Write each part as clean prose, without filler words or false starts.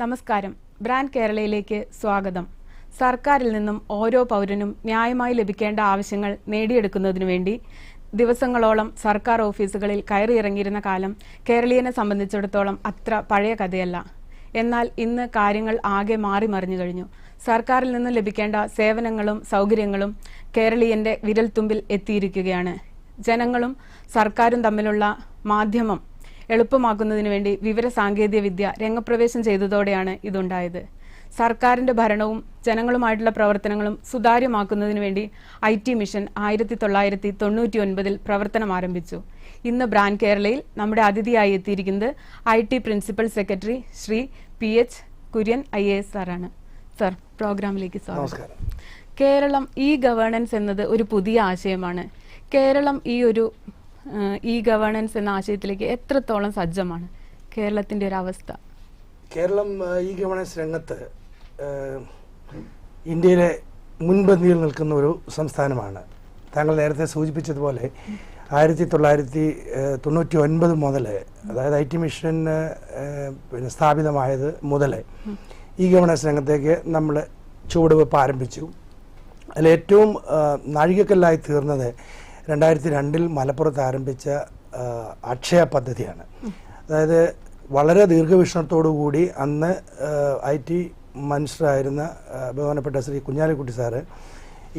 നമസ്കാരം. ബ്രാൻഡ് കേരളയിലേക്ക് സ്വാഗതം. സർക്കാരിൽ നിന്നും ഓരോ പൗരനും ന്യായമായി ലഭിക്കേണ്ട ആവശ്യങ്ങൾ നേടിയെടുക്കുന്നതിനു വേണ്ടി ദിവസങ്ങളോളം സർക്കാർ ഓഫീസുകളിൽ കയറിയിറങ്ങിയിരുന്ന കാലം കേരളീയനെ സംബന്ധിച്ചിടത്തോളം അത്ര പഴയ കഥയല്ല. എന്നാൽ ഇന്ന് കാര്യങ്ങൾ ആകെ മാറി മറിഞ്ഞു കഴിഞ്ഞു. സർക്കാരിൽ നിന്നും ലഭിക്കേണ്ട സേവനങ്ങളും സൗകര്യങ്ങളും കേരളീയന്റെ വിരൽത്തുമ്പിൽ എത്തിയിരിക്കുകയാണ്. ജനങ്ങളും സർക്കാരും തമ്മിലുള്ള മാധ്യമം എളുപ്പമാക്കുന്നതിനു വേണ്ടി വിവര സാങ്കേതിക വിദ്യ രംഗപ്രവേശം ചെയ്തതോടെയാണ് ഇതുണ്ടായത്. സർക്കാരിന്റെ ഭരണവും ജനങ്ങളുമായിട്ടുള്ള പ്രവർത്തനങ്ങളും സുതാര്യമാക്കുന്നതിനു വേണ്ടി IT മിഷൻ 1999 പ്രവർത്തനം ആരംഭിച്ചു. ഇന്ന് ബ്രാൻഡ് കേരളയിൽ നമ്മുടെ അതിഥിയായി എത്തിയിരിക്കുന്നത് IT principal secretary Shri PH Kurian IAS സാറാണ്. സർ, പ്രോഗ്രാമിലേക്ക് സ്വാഗതം. കേരളം ഗവേണൻസ് എന്നത് ഒരു പുതിയ ആശയമാണ്. കേരളം ഈ ഗവേണൻസ് എന്ന ആശയത്തിലേക്ക് എത്രത്തോളം സജ്ജമാണ്? കേരളത്തിന്റെ ഒരു അവസ്ഥ. കേരളം ഗവേണൻസ് രംഗത്ത് ഇന്ത്യയിലെ മുൻപന്തിയിൽ നിൽക്കുന്ന ഒരു സംസ്ഥാനമാണ്. താങ്കൾ നേരത്തെ സൂചിപ്പിച്ചതുപോലെ 1999 മുതൽ, അതായത് IT മിഷൻ സ്ഥാപിതമായത് മുതൽ ഗവേണൻസ് രംഗത്തേക്ക് നമ്മൾ ചുവടുവെപ്പ് ആരംഭിച്ചു. അതിൽ ഏറ്റവും നാഴികക്കല്ലായി തീർന്നത് 2002 മലപ്പുറത്ത് ആരംഭിച്ച അക്ഷയ പദ്ധതിയാണ്. അതായത് വളരെ ദീർഘവീക്ഷണത്തോടുകൂടി അന്ന് IT മനുഷ്യരായിരുന്ന ബഹുമാനപ്പെട്ട ശ്രീ കുഞ്ഞാലിക്കുട്ടി സാറ്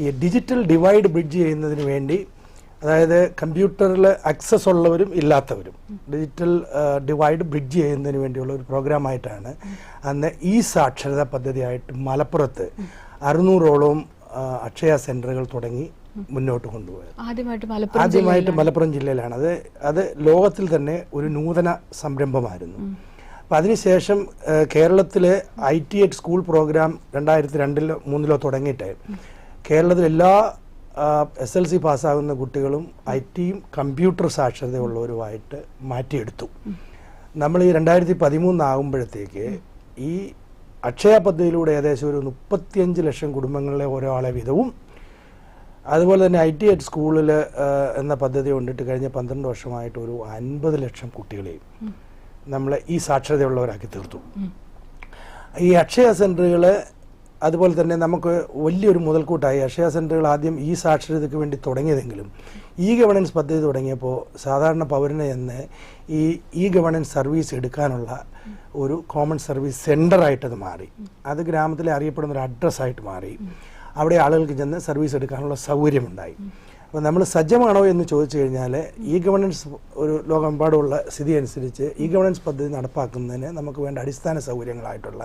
ഈ ഡിജിറ്റൽ ഡിവൈഡ് ബ്രിഡ്ജ് ചെയ്യുന്നതിന് വേണ്ടി, അതായത് കമ്പ്യൂട്ടറിൽ ആക്സസ് ഉള്ളവരും ഇല്ലാത്തവരും ഡിജിറ്റൽ ഡിവൈഡ് ബ്രിഡ്ജ് ചെയ്യുന്നതിന് വേണ്ടിയുള്ള ഒരു പ്രോഗ്രാമായിട്ടാണ് അന്ന് സാക്ഷരതാ പദ്ധതിയായിട്ട് മലപ്പുറത്ത് 600ഓളം അക്ഷയ സെന്ററുകൾ തുടങ്ങി മുന്നോട്ട് കൊണ്ടുപോയത്. ആദ്യമായിട്ട് മലപ്പുറം ജില്ലയിലാണ്. അത് ലോകത്തിൽ തന്നെ ഒരു നൂതന സംരംഭമായിരുന്നു. അപ്പം അതിനുശേഷം കേരളത്തിലെ IT സ്കൂൾ പ്രോഗ്രാം 2002-03 തുടങ്ങിയിട്ട് കേരളത്തിൽ എല്ലാ SLC പാസ്സാകുന്ന കുട്ടികളും ITയും കമ്പ്യൂട്ടർ സാക്ഷരതയുള്ളവരുമായിട്ട് മാറ്റിയെടുത്തു. നമ്മൾ ഈ 2013 ആകുമ്പോഴത്തേക്ക് ഈ അക്ഷയ പദ്ധതിയിലൂടെ ഏകദേശം ഒരു 35 ലക്ഷം കുടുംബങ്ങളിലെ ഒരാളെ വീതവും, അതുപോലെ തന്നെ IT സ്കൂളിൽ എന്ന പദ്ധതി കൊണ്ടിട്ട് കഴിഞ്ഞ 12 വർഷമായിട്ട് ഒരു 50 ലക്ഷം കുട്ടികളെയും നമ്മൾ ഈ സാക്ഷരതയുള്ളവരാക്കി തീർത്തു. ഈ അക്ഷയ സെൻ്ററുകൾ അതുപോലെ തന്നെ നമുക്ക് വലിയൊരു മുതൽക്കൂട്ടായി. അക്ഷയ സെൻ്ററുകൾ ആദ്യം ഈ സാക്ഷരതയ്ക്ക് വേണ്ടി തുടങ്ങിയതെങ്കിലും ഗവേണൻസ് പദ്ധതി തുടങ്ങിയപ്പോൾ സാധാരണ പൗരനെ എന്ന് ഈ ഗവേണൻസ് സർവീസ് എടുക്കാനുള്ള ഒരു കോമൺ സർവീസ് സെൻ്ററായിട്ടത് മാറി. അത് ഗ്രാമത്തിലെ അറിയപ്പെടുന്ന ഒരു അഡ്രസ്സായിട്ട് മാറി. അവിടെ ആളുകൾക്ക് ചെന്ന് സർവീസ് എടുക്കാനുള്ള സൗകര്യമുണ്ടായി. അപ്പോൾ നമ്മൾ സജ്ജമാണോ എന്ന് ചോദിച്ചു കഴിഞ്ഞാൽ ഗവേണൻസ് ഒരു ലോകമെമ്പാടുമുള്ള സ്ഥിതി അനുസരിച്ച് ഗവേണൻസ് പദ്ധതി നടപ്പാക്കുന്നതിന് നമുക്ക് വേണ്ട അടിസ്ഥാന സൗകര്യങ്ങളായിട്ടുള്ള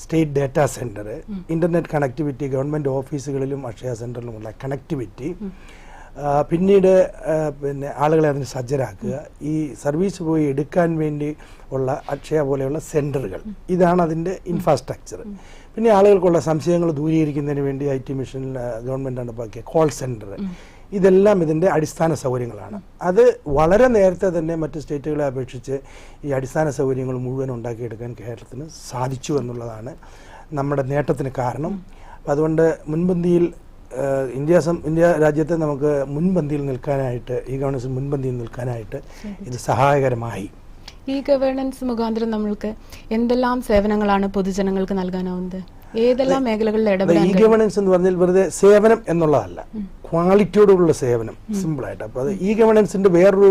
state data centre, internet connectivity, government ഓഫീസുകളിലും അക്ഷയ സെൻറ്ററിലുമുള്ള കണക്ടിവിറ്റി, പിന്നീട് ആളുകളെ അതിന് സജ്ജരാക്കുക, ഈ സർവീസ് പോയി എടുക്കാൻ വേണ്ടി ഉള്ള അക്ഷയ പോലെയുള്ള സെൻറ്ററുകൾ, ഇതാണ് അതിൻ്റെ ഇൻഫ്രാസ്ട്രക്ചർ. പിന്നെ ആളുകൾക്കുള്ള സംശയങ്ങൾ ദൂരീകരിക്കുന്നതിന് വേണ്ടി IT മിഷനിൽ ഗവൺമെൻറ് നടപ്പാക്കിയ കോൾ സെൻറ്റർ, ഇതെല്ലാം ഇതിൻ്റെ അടിസ്ഥാന സൗകര്യങ്ങളാണ്. അത് വളരെ നേരത്തെ തന്നെ മറ്റ് സ്റ്റേറ്റുകളെ അപേക്ഷിച്ച് ഈ അടിസ്ഥാന സൗകര്യങ്ങൾ മുഴുവൻ ഉണ്ടാക്കിയെടുക്കാൻ കേരളത്തിന് സാധിച്ചു എന്നുള്ളതാണ് നമ്മുടെ നേട്ടത്തിന് കാരണം. അതുകൊണ്ട് മുൻപന്തിയിൽ ഇന്ത്യ രാജ്യത്തെ നമുക്ക് മുൻപന്തിയിൽ നിൽക്കാനായിട്ട്, ഗവേണൻസ് മുൻപന്തിയിൽ നിൽക്കാനായിട്ട് ഇത് സഹായകരമായി. ഗവേണൻസ് മുഖാന്തരം നമ്മൾക്ക് എന്തെല്ലാം സേവനങ്ങളാണ് പൊതുജനങ്ങൾക്ക് നൽകാനാവുന്നത്? ഏതെല്ലാം മേഖലകളിൽ ഇടപെടാൻ? ഗവേണൻസ് എന്ന് പറഞ്ഞാൽ വെറുതെ സേവനം എന്നുള്ളതല്ല, ക്വാളിറ്റിയോടുള്ള സേവനം, സിമ്പിളായിട്ട്. അപ്പോൾ അത് ഗവേണൻസിന്റെ വേറൊരു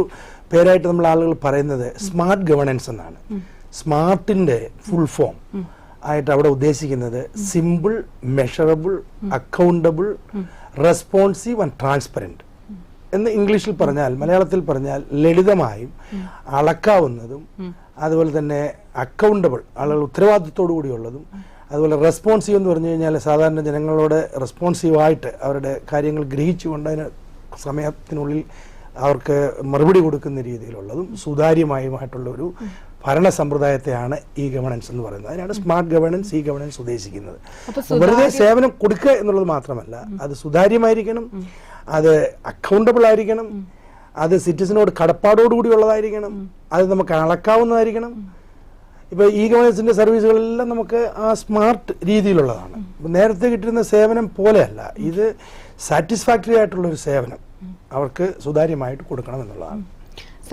പേരായിട്ട് നമ്മൾ ആളുകൾ പറയുന്നത് സ്മാർട്ട് ഗവേണൻസ് എന്നാണ്. സ്മാർട്ടിന്റെ ഫുൾ ഫോം ആയിട്ട് അവിടെ ഉദ്ദേശിക്കുന്നത് simple, measurable, accountable, responsive and transparent എന്ന് ഇംഗ്ലീഷിൽ പറഞ്ഞാൽ, മലയാളത്തിൽ പറഞ്ഞാൽ ലളിതമായും അളക്കാവുന്നതും, അതുപോലെ തന്നെ അക്കൗണ്ടബിൾ, ആളുകൾ ഉത്തരവാദിത്തത്തോടു കൂടിയുള്ളതും, അതുപോലെ റെസ്പോൺസീവ് എന്ന് പറഞ്ഞു കഴിഞ്ഞാൽ സാധാരണ ജനങ്ങളോട് റെസ്പോൺസീവായിട്ട് അവരുടെ കാര്യങ്ങൾ ഗ്രഹിച്ചുകൊണ്ട് അതിന് സമയത്തിനുള്ളിൽ അവർക്ക് മറുപടി കൊടുക്കുന്ന രീതിയിലുള്ളതും സുതാര്യമായുമായിട്ടുള്ളൊരു ഭരണ സമ്പ്രദായത്തെയാണ് ഗവേണൻസ് എന്ന് പറയുന്നത്. അതിനാണ് സ്മാർട്ട് ഗവേണൻസ് ഗവേണൻസ് ഉദ്ദേശിക്കുന്നത്. വെറുതെ സേവനം കൊടുക്കുക എന്നുള്ളത് മാത്രമല്ല, അത് സുതാര്യമായിരിക്കണം, അത് അക്കൗണ്ടബിൾ ആയിരിക്കണം, അത് സിറ്റിസനോട് കടപ്പാടോടുകൂടിയുള്ളതായിരിക്കണം, അത് നമുക്ക് അളക്കാവുന്നതായിരിക്കണം. ഇപ്പോൾ ഗവേണൻസിൻ്റെ സർവീസുകളെല്ലാം നമുക്ക് ആ സ്മാർട്ട് രീതിയിലുള്ളതാണ്. നേരത്തെ കിട്ടുന്ന സേവനം പോലെയല്ല, ഇത് സാറ്റിസ്ഫാക്ടറി ആയിട്ടുള്ളൊരു സേവനം അവർക്ക് സുതാര്യമായിട്ട് കൊടുക്കണം എന്നുള്ളതാണ്.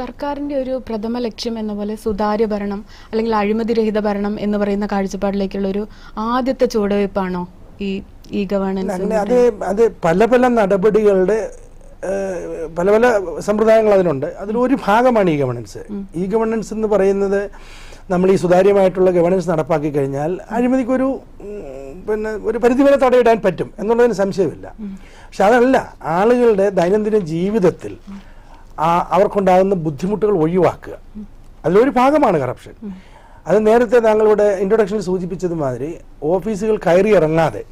സർക്കാരിന്റെ ഒരു പ്രഥമ ലക്ഷ്യം എന്ന പോലെ സുതാര്യ ഭരണം അല്ലെങ്കിൽ അഴിമതിരഹിത ഭരണം എന്ന് പറയുന്ന കാഴ്ചപ്പാടിലേക്കുള്ള ഒരു ആദ്യത്തെ ചുവടുവയ്പ്പാണോ ഈ ഗവേണൻസ്? അത് പല പല നടപടികളുടെ പല പല സമ്പ്രദായങ്ങൾ അതിനുണ്ട്. അതിലൊരു ഭാഗമാണ് ഈ ഗവേണൻസ്. ഈ ഗവേണൻസ് എന്ന് പറയുന്നത് നമ്മൾ ഈ സുതാര്യമായിട്ടുള്ള ഗവേണൻസ് നടപ്പാക്കി കഴിഞ്ഞാൽ അഴിമതിക്കൊരു ഒരു പരിധിവരെ തടയിടാൻ പറ്റും എന്നുള്ളതിന് സംശയമില്ല. പക്ഷെ അതല്ല, ആളുകളുടെ ദൈനംദിന ജീവിതത്തിൽ അവർക്കുണ്ടാകുന്ന ബുദ്ധിമുട്ടുകൾ ഒഴിവാക്കുക, അതിലൊരു ഭാഗമാണ് കറപ്ഷൻ. അത് നേരത്തെ താങ്കളുടെ ഇൻട്രൊഡക്ഷനിൽ സൂചിപ്പിച്ചതുമാതിരി ഓഫീസുകൾ കയറി ഇറങ്ങാതെ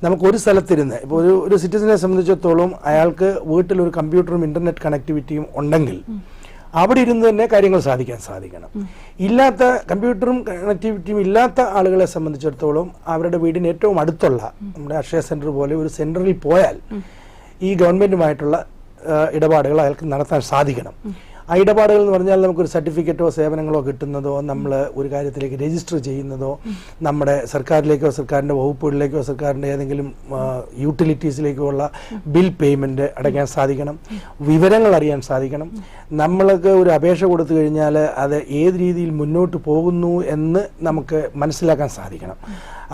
നമുക്കൊരു സ്ഥലത്തിരുന്ന്, ഇപ്പോൾ ഒരു സിറ്റിസനെ സംബന്ധിച്ചിടത്തോളം അയാൾക്ക് വീട്ടിലൊരു കമ്പ്യൂട്ടറും ഇന്റർനെറ്റ് കണക്ടിവിറ്റിയും ഉണ്ടെങ്കിൽ അവിടെ ഇരുന്ന് തന്നെ കാര്യങ്ങൾ സാധിക്കണം. ഇല്ലാത്ത കമ്പ്യൂട്ടറും കണക്ടിവിറ്റിയും ഇല്ലാത്ത ആളുകളെ സംബന്ധിച്ചിടത്തോളം അവരുടെ വീടിന് ഏറ്റവും അടുത്തുള്ള നമ്മുടെ അക്ഷയ സെന്റർ പോലെ ഒരു സെന്ററിൽ പോയാൽ ഈ ഗവൺമെന്റുമായിട്ടുള്ള ഇടപാടുകൾ അയാൾക്ക് നടത്താൻ സാധിക്കണം. ആ ഇടപാടുകൾ എന്ന് പറഞ്ഞാൽ നമുക്കൊരു സർട്ടിഫിക്കറ്റോ സേവനങ്ങളോ കിട്ടുന്നതോ, നമ്മൾ ഒരു കാര്യത്തിലേക്ക് രജിസ്റ്റർ ചെയ്യുന്നതോ, നമ്മുടെ സർക്കാരിലേക്കോ സർക്കാരിൻ്റെ വകുപ്പുകളിലേക്കോ സർക്കാരിൻ്റെ ഏതെങ്കിലും യൂട്ടിലിറ്റീസിലേക്കോ ഉള്ള ബിൽ പേയ്മെൻറ്റ് അടയ്ക്കാൻ സാധിക്കണം, വിവരങ്ങൾ അറിയാൻ സാധിക്കണം. നമ്മൾക്ക് ഒരു അപേക്ഷ കൊടുത്തു കഴിഞ്ഞാൽ അത് ഏത് രീതിയിൽ മുന്നോട്ട് പോകുന്നു എന്ന് നമുക്ക് മനസ്സിലാക്കാൻ സാധിക്കണം.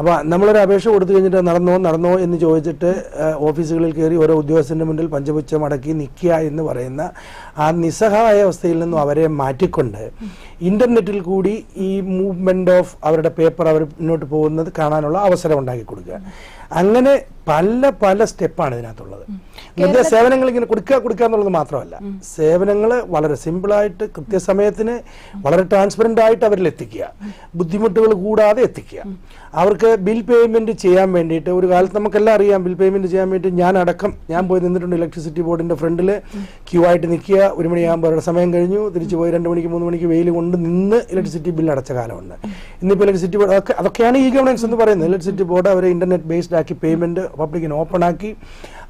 അപ്പോൾ നമ്മളൊരു അപേക്ഷ കൊടുത്തു കഴിഞ്ഞിട്ട് നടന്നോ എന്ന് ചോദിച്ചിട്ട് ഓഫീസുകളിൽ കയറി ഓരോ ഉദ്യോഗസ്ഥൻ്റെ മുന്നിൽ പഞ്ചപുച്ഛം അടക്കി നിൽക്കുക എന്ന് പറയുന്ന ആ നിസ്സഹായ അവസ്ഥയിൽ നിന്നും അവരെ മാറ്റിക്കൊണ്ട് ഇന്റർനെറ്റിൽ കൂടി ഈ മൂവ്മെന്റ് ഓഫ് അവരുടെ പേപ്പർ അവർ മുന്നോട്ട് പോകുന്നത് കാണാനുള്ള അവസരം ഉണ്ടാക്കി കൊടുക്കുക. അങ്ങനെ പല പല സ്റ്റെപ്പാണ് ഇതിനകത്തുള്ളത്. ഇതിന്റെ സേവനങ്ങൾ ഇങ്ങനെ കൊടുക്കുക എന്നുള്ളത് മാത്രമല്ല, സേവനങ്ങൾ വളരെ സിമ്പിളായിട്ട് കൃത്യസമയത്തിന് വളരെ ട്രാൻസ്പെറന്റ് ആയിട്ട് അവരിൽ എത്തിക്കുക, ബുദ്ധിമുട്ടുകൾ കൂടാതെ എത്തിക്കുക. അവർക്ക് ബിൽ പേയ്മെന്റ് ചെയ്യാൻ വേണ്ടിയിട്ട് ഒരു കാലത്ത് നമുക്കെല്ലാം അറിയാം, ബിൽ പേയ്മെന്റ് ചെയ്യാൻ വേണ്ടി ഞാൻ പോയി നിന്നിട്ടുണ്ട് ഇലക്ട്രിസിറ്റി ബോർഡിന്റെ ഫ്രണ്ടിൽ ക്യൂ ആയിട്ട് നിൽക്കുക. 1 മണിയാകുമ്പോൾ അവരുടെ സമയം കഴിഞ്ഞു, തിരിച്ചു പോയി 2 മണിക്ക് 3 മണിക്ക് വെയിൽ കൊണ്ട് നിന്ന് ഇലക്ട്രിസിറ്റി ബില്ല് അടച്ച കാലമുണ്ട്. ഇന്നിപ്പോൾ ഇലക്ട്രിസിറ്റി ബോർഡ് അതൊക്കെയാണ് ഈ ഗവേണൻസ് എന്ന് പറയുന്നത്. ഇലക്ട്രിസിറ്റി ബോർഡ് അവരെ ഇന്റർനെറ്റ് ബേസ്ഡ് ആക്കി പേയ്മെന്റ് പബ്ലിക്കിന് ഓപ്പൺ ആക്കി,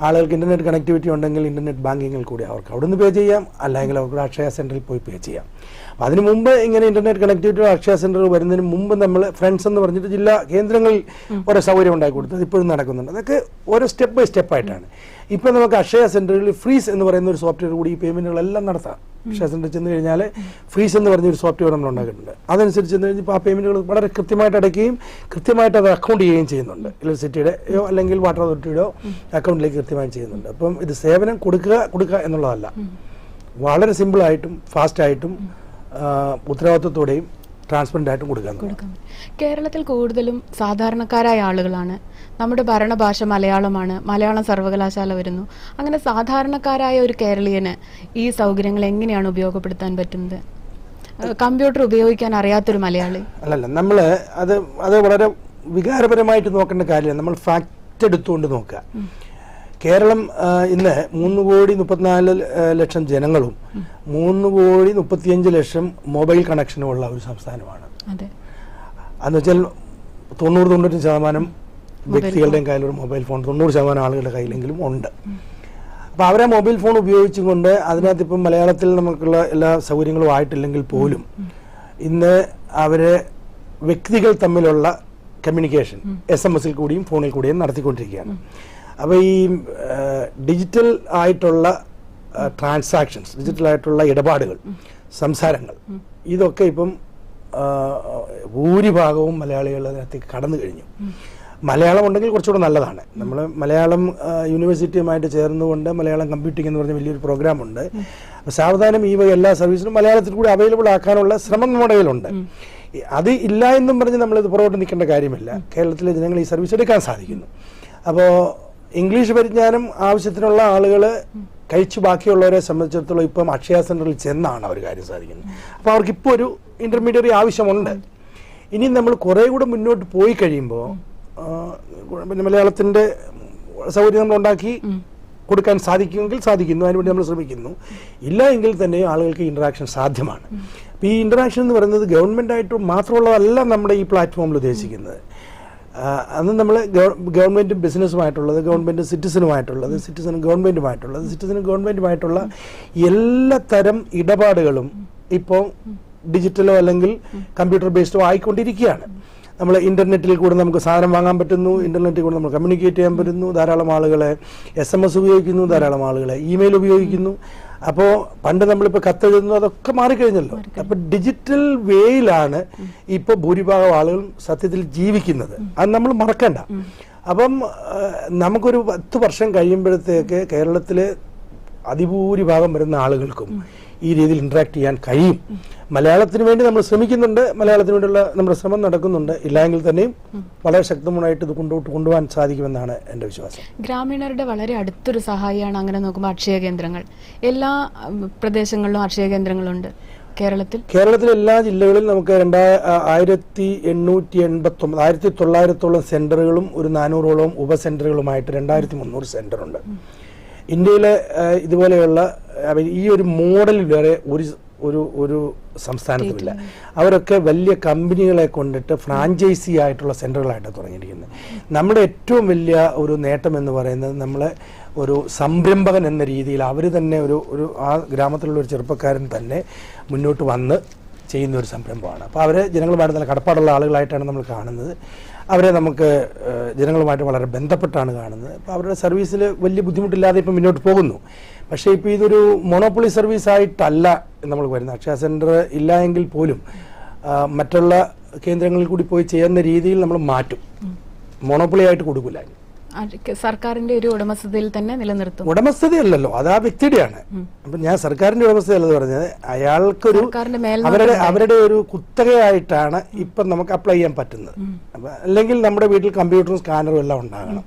ആളുകൾക്ക് ഇന്റർനെറ്റ് കണക്ടിവിറ്റി ഉണ്ടെങ്കിൽ ഇന്റർനെറ്റ് ബാങ്കിങ്ങിൽ കൂടി അവർക്ക് അവിടെ നിന്ന് പേ ചെയ്യാം, അല്ലെങ്കിൽ അവർക്ക് അക്ഷയ സെന്ററിൽ പോയി പേ ചെയ്യാം. അപ്പം അതിന് മുമ്പ് ഇങ്ങനെ ഇന്റർനെറ്റ് കണക്ടിവിറ്റി അക്ഷയ സെന്റർ വരുന്നതിന് മുമ്പ് നമ്മൾ ഫ്രണ്ട്സ് എന്ന് പറഞ്ഞിട്ട് ജില്ലാ കേന്ദ്രങ്ങളിൽ ഓരോ സൗകര്യം ഉണ്ടാക്കി കൊടുത്തത് ഇപ്പോഴും നടക്കുന്നുണ്ട്. അതൊക്കെ ഓരോ സ്റ്റെപ്പ് ബൈ സ്റ്റെപ്പായിട്ടാണ്. ഇപ്പം നമുക്ക് അക്ഷയ സെന്ററിൽ ഫ്രീസ് എന്ന് പറയുന്ന ഒരു സോഫ്റ്റ്വെയർ കൂടി ഈ പേയ്മെന്റുകളെല്ലാം നടത്താം. അക്ഷയ സെന്ററിൽ ചെന്ന് കഴിഞ്ഞാൽ ഫ്രീസ് എന്ന് പറഞ്ഞൊരു സോഫ്റ്റ്വെയർ നമ്മൾ ഉണ്ടാക്കിയിട്ടുണ്ട്. അതനുസരിച്ച് ചെന്ന് കഴിഞ്ഞപ്പോൾ ആ പേയ്മെന്റുകൾ വളരെ കൃത്യമായിട്ട് അടയ്ക്കുകയും കൃത്യമായിട്ട് അത് അക്കൗണ്ട് ചെയ്യുകയും ചെയ്യുന്നുണ്ട്. ഇലക്ട്രിസിറ്റിയുടെയോ അല്ലെങ്കിൽ വാട്ടർ അതോറിറ്റിയുടെയോ അക്കൗണ്ടിലേക്ക് കൃത്യമായി ചെയ്യുന്നുണ്ട്. അപ്പം ഇത് സേവനം കൊടുക്കുക എന്നുള്ളതല്ല, വളരെ സിമ്പിളായിട്ടും ഫാസ്റ്റായിട്ടും ഉത്തരവാദിത്വത്തോടെയും ട്രാൻസ്പെറൻ്റ് ആയിട്ടും കൊടുക്കാൻ. കേരളത്തിൽ കൂടുതലും സാധാരണക്കാരായ ആളുകളാണ്. നമ്മുടെ ഭരണഭാഷ മലയാളമാണ്, മലയാളം സർവകലാശാല വരുന്നു. അങ്ങനെ സാധാരണക്കാരായ ഒരു കേരളീയന് ഈ സൗകര്യങ്ങൾ എങ്ങനെയാണ് ഉപയോഗപ്പെടുത്താൻ പറ്റുന്നത്? കമ്പ്യൂട്ടർ ഉപയോഗിക്കാൻ അറിയാത്തൊരു മലയാളി അല്ലല്ല, നമ്മൾ അത് വളരെ വികാരപരമായിട്ട് നോക്കേണ്ട കാര്യമാണ്. നമ്മൾ ഫാക്റ്റ് എടുത്തുകൊണ്ട് നോക്കുക. കേരളം ഇന്ന് 3,34,00,000 ജനങ്ങളും 3,35,00,000 മൊബൈൽ കണക്ഷനുമുള്ള ഒരു സംസ്ഥാനമാണ്. അതെന്ന് വെച്ചാൽ 90-95% വ്യക്തികളുടെയും കയ്യിലൊരു മൊബൈൽ ഫോൺ 90% ആളുകളുടെ കയ്യിലെങ്കിലും ഉണ്ട്. അപ്പോൾ അവരെ മൊബൈൽ ഫോൺ ഉപയോഗിച്ചുകൊണ്ട് അതിനകത്ത് ഇപ്പം മലയാളത്തിൽ നമുക്കുള്ള എല്ലാ സൗകര്യങ്ങളും ആയിട്ടില്ലെങ്കിൽ പോലും ഇന്ന് അവരെ വ്യക്തികൾ തമ്മിലുള്ള കമ്മ്യൂണിക്കേഷൻ SMS കൂടിയും ഫോണിൽ കൂടിയും നടത്തിക്കൊണ്ടിരിക്കുകയാണ്. അപ്പോൾ ഈ ഡിജിറ്റൽ ആയിട്ടുള്ള ട്രാൻസാക്ഷൻസ്, ഡിജിറ്റലായിട്ടുള്ള ഇടപാടുകൾ, സംസാരങ്ങൾ, ഇതൊക്കെ ഇപ്പം ഭൂരിഭാഗവും മലയാളികൾ അതിനകത്തേക്ക് കടന്നു കഴിഞ്ഞു. മലയാളം ഉണ്ടെങ്കിൽ കുറച്ചുകൂടെ നല്ലതാണ്. നമ്മൾ മലയാളം യൂണിവേഴ്സിറ്റിയുമായിട്ട് ചേർന്നുകൊണ്ട് മലയാളം കമ്പ്യൂട്ടിംഗ് എന്ന് പറഞ്ഞ വലിയൊരു പ്രോഗ്രാമുണ്ട്. സാവധാനം ഈ എല്ലാ സർവീസിനും മലയാളത്തിൽ കൂടി അവൈലബിൾ ആക്കാനുള്ള ശ്രമം നമ്മുടെ കയ്യിലുണ്ട്. അത് ഇല്ല എന്നും പറഞ്ഞ് നമ്മളിത് പുറകോട്ട് നിൽക്കേണ്ട കാര്യമില്ല. കേരളത്തിലെ ജനങ്ങൾ ഈ സർവീസ് എടുക്കാൻ സാധിക്കുന്നു. അപ്പോൾ ഇംഗ്ലീഷ് പരിജ്ഞാനം ആവശ്യത്തിനുള്ള ആളുകൾ കഴിച്ചു ബാക്കിയുള്ളവരെ സംബന്ധിച്ചിടത്തോളം ഇപ്പം അക്ഷയ സെന്ററിൽ ചെന്നാണ് അവർ കാര്യം സാധിക്കുന്നത്. അപ്പോൾ അവർക്കിപ്പോൾ ഒരു ഇന്റർമീഡിയറി ആവശ്യമുണ്ട്. ഇനി നമ്മൾ കുറേ കൂടെ മുന്നോട്ട് പോയി കഴിയുമ്പോൾ പിന്നെ മലയാളത്തിൻ്റെ സൗകര്യം നമ്മൾ ഉണ്ടാക്കി കൊടുക്കാൻ സാധിക്കുമെങ്കിൽ സാധിക്കുന്നു, അതിനുവേണ്ടി നമ്മൾ ശ്രമിക്കുന്നു. ഇല്ല എങ്കിൽ തന്നെ ആളുകൾക്ക് ഇൻറ്ററാക്ഷൻ സാധ്യമാണ്. അപ്പോൾ ഈ ഇൻറ്ററാക്ഷൻ എന്ന് പറയുന്നത് ഗവൺമെൻറ്റായിട്ട് മാത്രമുള്ളതല്ല നമ്മുടെ ഈ പ്ലാറ്റ്ഫോമിൽ ഉദ്ദേശിക്കുന്നത്. അന്ന് നമ്മൾ ഗവൺമെൻറ്റും ബിസിനസ്സുമായിട്ടുള്ളത്, ഗവൺമെൻറ് സിറ്റിസനുമായിട്ടുള്ളത്, സിറ്റിസനും ഗവൺമെൻറ്റുമായിട്ടുള്ളത്, സിറ്റിസനും ഗവൺമെൻറ്റുമായിട്ടുള്ള എല്ലാ തരം ഇടപാടുകളും ഇപ്പോൾ ഡിജിറ്റലോ അല്ലെങ്കിൽ കമ്പ്യൂട്ടർ ബേസ്ഡോ ആയിക്കൊണ്ടിരിക്കുകയാണ്. നമ്മൾ ഇൻ്റർനെറ്റിൽ കൂടെ നമുക്ക് സാധനം വാങ്ങാൻ പറ്റുന്നു, ഇൻ്റർനെറ്റിൽ കൂടെ നമ്മൾ കമ്മ്യൂണിക്കേറ്റ് ചെയ്യാൻ പറ്റുന്നു, ധാരാളം ആളുകളെ SMS ഉപയോഗിക്കുന്നു, ധാരാളം ആളുകളെ ഇമെയിൽ ഉപയോഗിക്കുന്നു. അപ്പോൾ പണ്ട് നമ്മളിപ്പോൾ കത്തെഴുതുന്നു, അതൊക്കെ മാറിക്കഴിഞ്ഞല്ലോ. അപ്പോൾ ഡിജിറ്റൽ വേയിലാണ് ഇപ്പോൾ ഭൂരിഭാഗം ആളുകളും സത്യത്തിൽ ജീവിക്കുന്നത്. അത് നമ്മൾ മറക്കണ്ട. അപ്പം നമുക്കൊരു 10 വർഷം കഴിയുമ്പോഴത്തേക്ക് കേരളത്തിലെ അതിഭൂരിഭാഗം വരുന്ന ആളുകൾക്കും ഈ രീതിയിൽ ഇന്ററാക്ട് ചെയ്യാൻ കഴിയും. മലയാളത്തിന് വേണ്ടി നമ്മൾ ശ്രമിക്കുന്നുണ്ട്, മലയാളത്തിന് വേണ്ടിയുള്ള നമ്മുടെ ശ്രമം നടക്കുന്നുണ്ട്. ഇല്ലെങ്കിൽ തന്നെയും വളരെ ശക്തമായിട്ട് ഇത് കൊണ്ടുപോകാൻ സാധിക്കുമെന്നാണ് എൻ്റെ വിശ്വാസം. ഗ്രാമീണരുടെ വളരെ അടുത്തൊരു സഹായിയാണ് അങ്ങനെ നോക്കുമ്പോൾ അക്ഷയ കേന്ദ്രങ്ങൾ. എല്ലാ പ്രദേശങ്ങളിലും അക്ഷയ കേന്ദ്രങ്ങളുണ്ട്. കേരളത്തിലെ എല്ലാ ജില്ലകളിലും നമുക്ക് 1989 സെന്ററുകളും ഒരു 400ഓളം ഉപസെന്ററുകളുമായിട്ട് 2300 സെന്ററുണ്ട്. ഇന്ത്യയിലെ ഇതുപോലെയുള്ള ഈ ഒരു മോഡൽ വേറെ ഒരു സംസ്ഥാനത്തുമില്ല. അവരൊക്കെ വലിയ കമ്പനികളെ കൊണ്ടിട്ട് ഫ്രാഞ്ചൈസി ആയിട്ടുള്ള സെന്ററുകളായിട്ട് തുടങ്ങിയിരിക്കുന്നത്. നമ്മുടെ ഏറ്റവും വലിയ ഒരു നേട്ടം എന്ന് പറയുന്നത് നമ്മളെ ഒരു സംരംഭകൻ എന്ന രീതിയിൽ അവർ തന്നെ ഒരു ആ ഗ്രാമത്തിലുള്ള ഒരു ചെറുപ്പക്കാരൻ തന്നെ മുന്നോട്ട് വന്ന് ചെയ്യുന്ന ഒരു സംരംഭമാണ്. അപ്പോൾ അവരെ ജനങ്ങളുമായിട്ട് നല്ല കടപ്പാടുള്ള ആളുകളായിട്ടാണ് നമ്മൾ കാണുന്നത്. അവരെ നമുക്ക് ജനങ്ങളുമായിട്ട് വളരെ ബന്ധപ്പെട്ടാണ് കാണുന്നത്. അപ്പോൾ അവരുടെ സർവീസിൽ വലിയ ബുദ്ധിമുട്ടില്ലാതെ ഇപ്പം മുന്നോട്ട് പോകുന്നു. പക്ഷേ ഇപ്പോൾ ഇതൊരു മോണോപ്പൊളി സർവീസായിട്ടല്ല നമ്മൾ വരുന്നത്. അക്ഷയ സെൻറ്റർ ഇല്ല എങ്കിൽ പോലും മറ്റുള്ള കേന്ദ്രങ്ങളിൽ കൂടി പോയി ചെയ്യുന്ന രീതിയിൽ നമ്മൾ മാറ്റും. മോണോപ്പൊളി ആയിട്ട് കൊടുക്കില്ല. സർക്കാരിന്റെ ഒരു ഉടമസ്ഥതയിൽ തന്നെ നിലനിർത്തും. ഉടമസ്ഥതയല്ലല്ലോ, അത് ആ വ്യക്തിയുടെയാണ്. അപ്പൊ ഞാൻ സർക്കാരിന്റെ ഉടമസ്ഥതയല്ലെന്ന് പറഞ്ഞത്, അയാൾക്കൊരു അവരുടെ ഒരു കുത്തകയായിട്ടാണ് ഇപ്പം നമുക്ക് അപ്ലൈ ചെയ്യാൻ പറ്റുന്നത്. അപ്പൊ അല്ലെങ്കിൽ നമ്മുടെ വീട്ടിൽ കമ്പ്യൂട്ടറും സ്കാനറും എല്ലാം ഉണ്ടാകണം.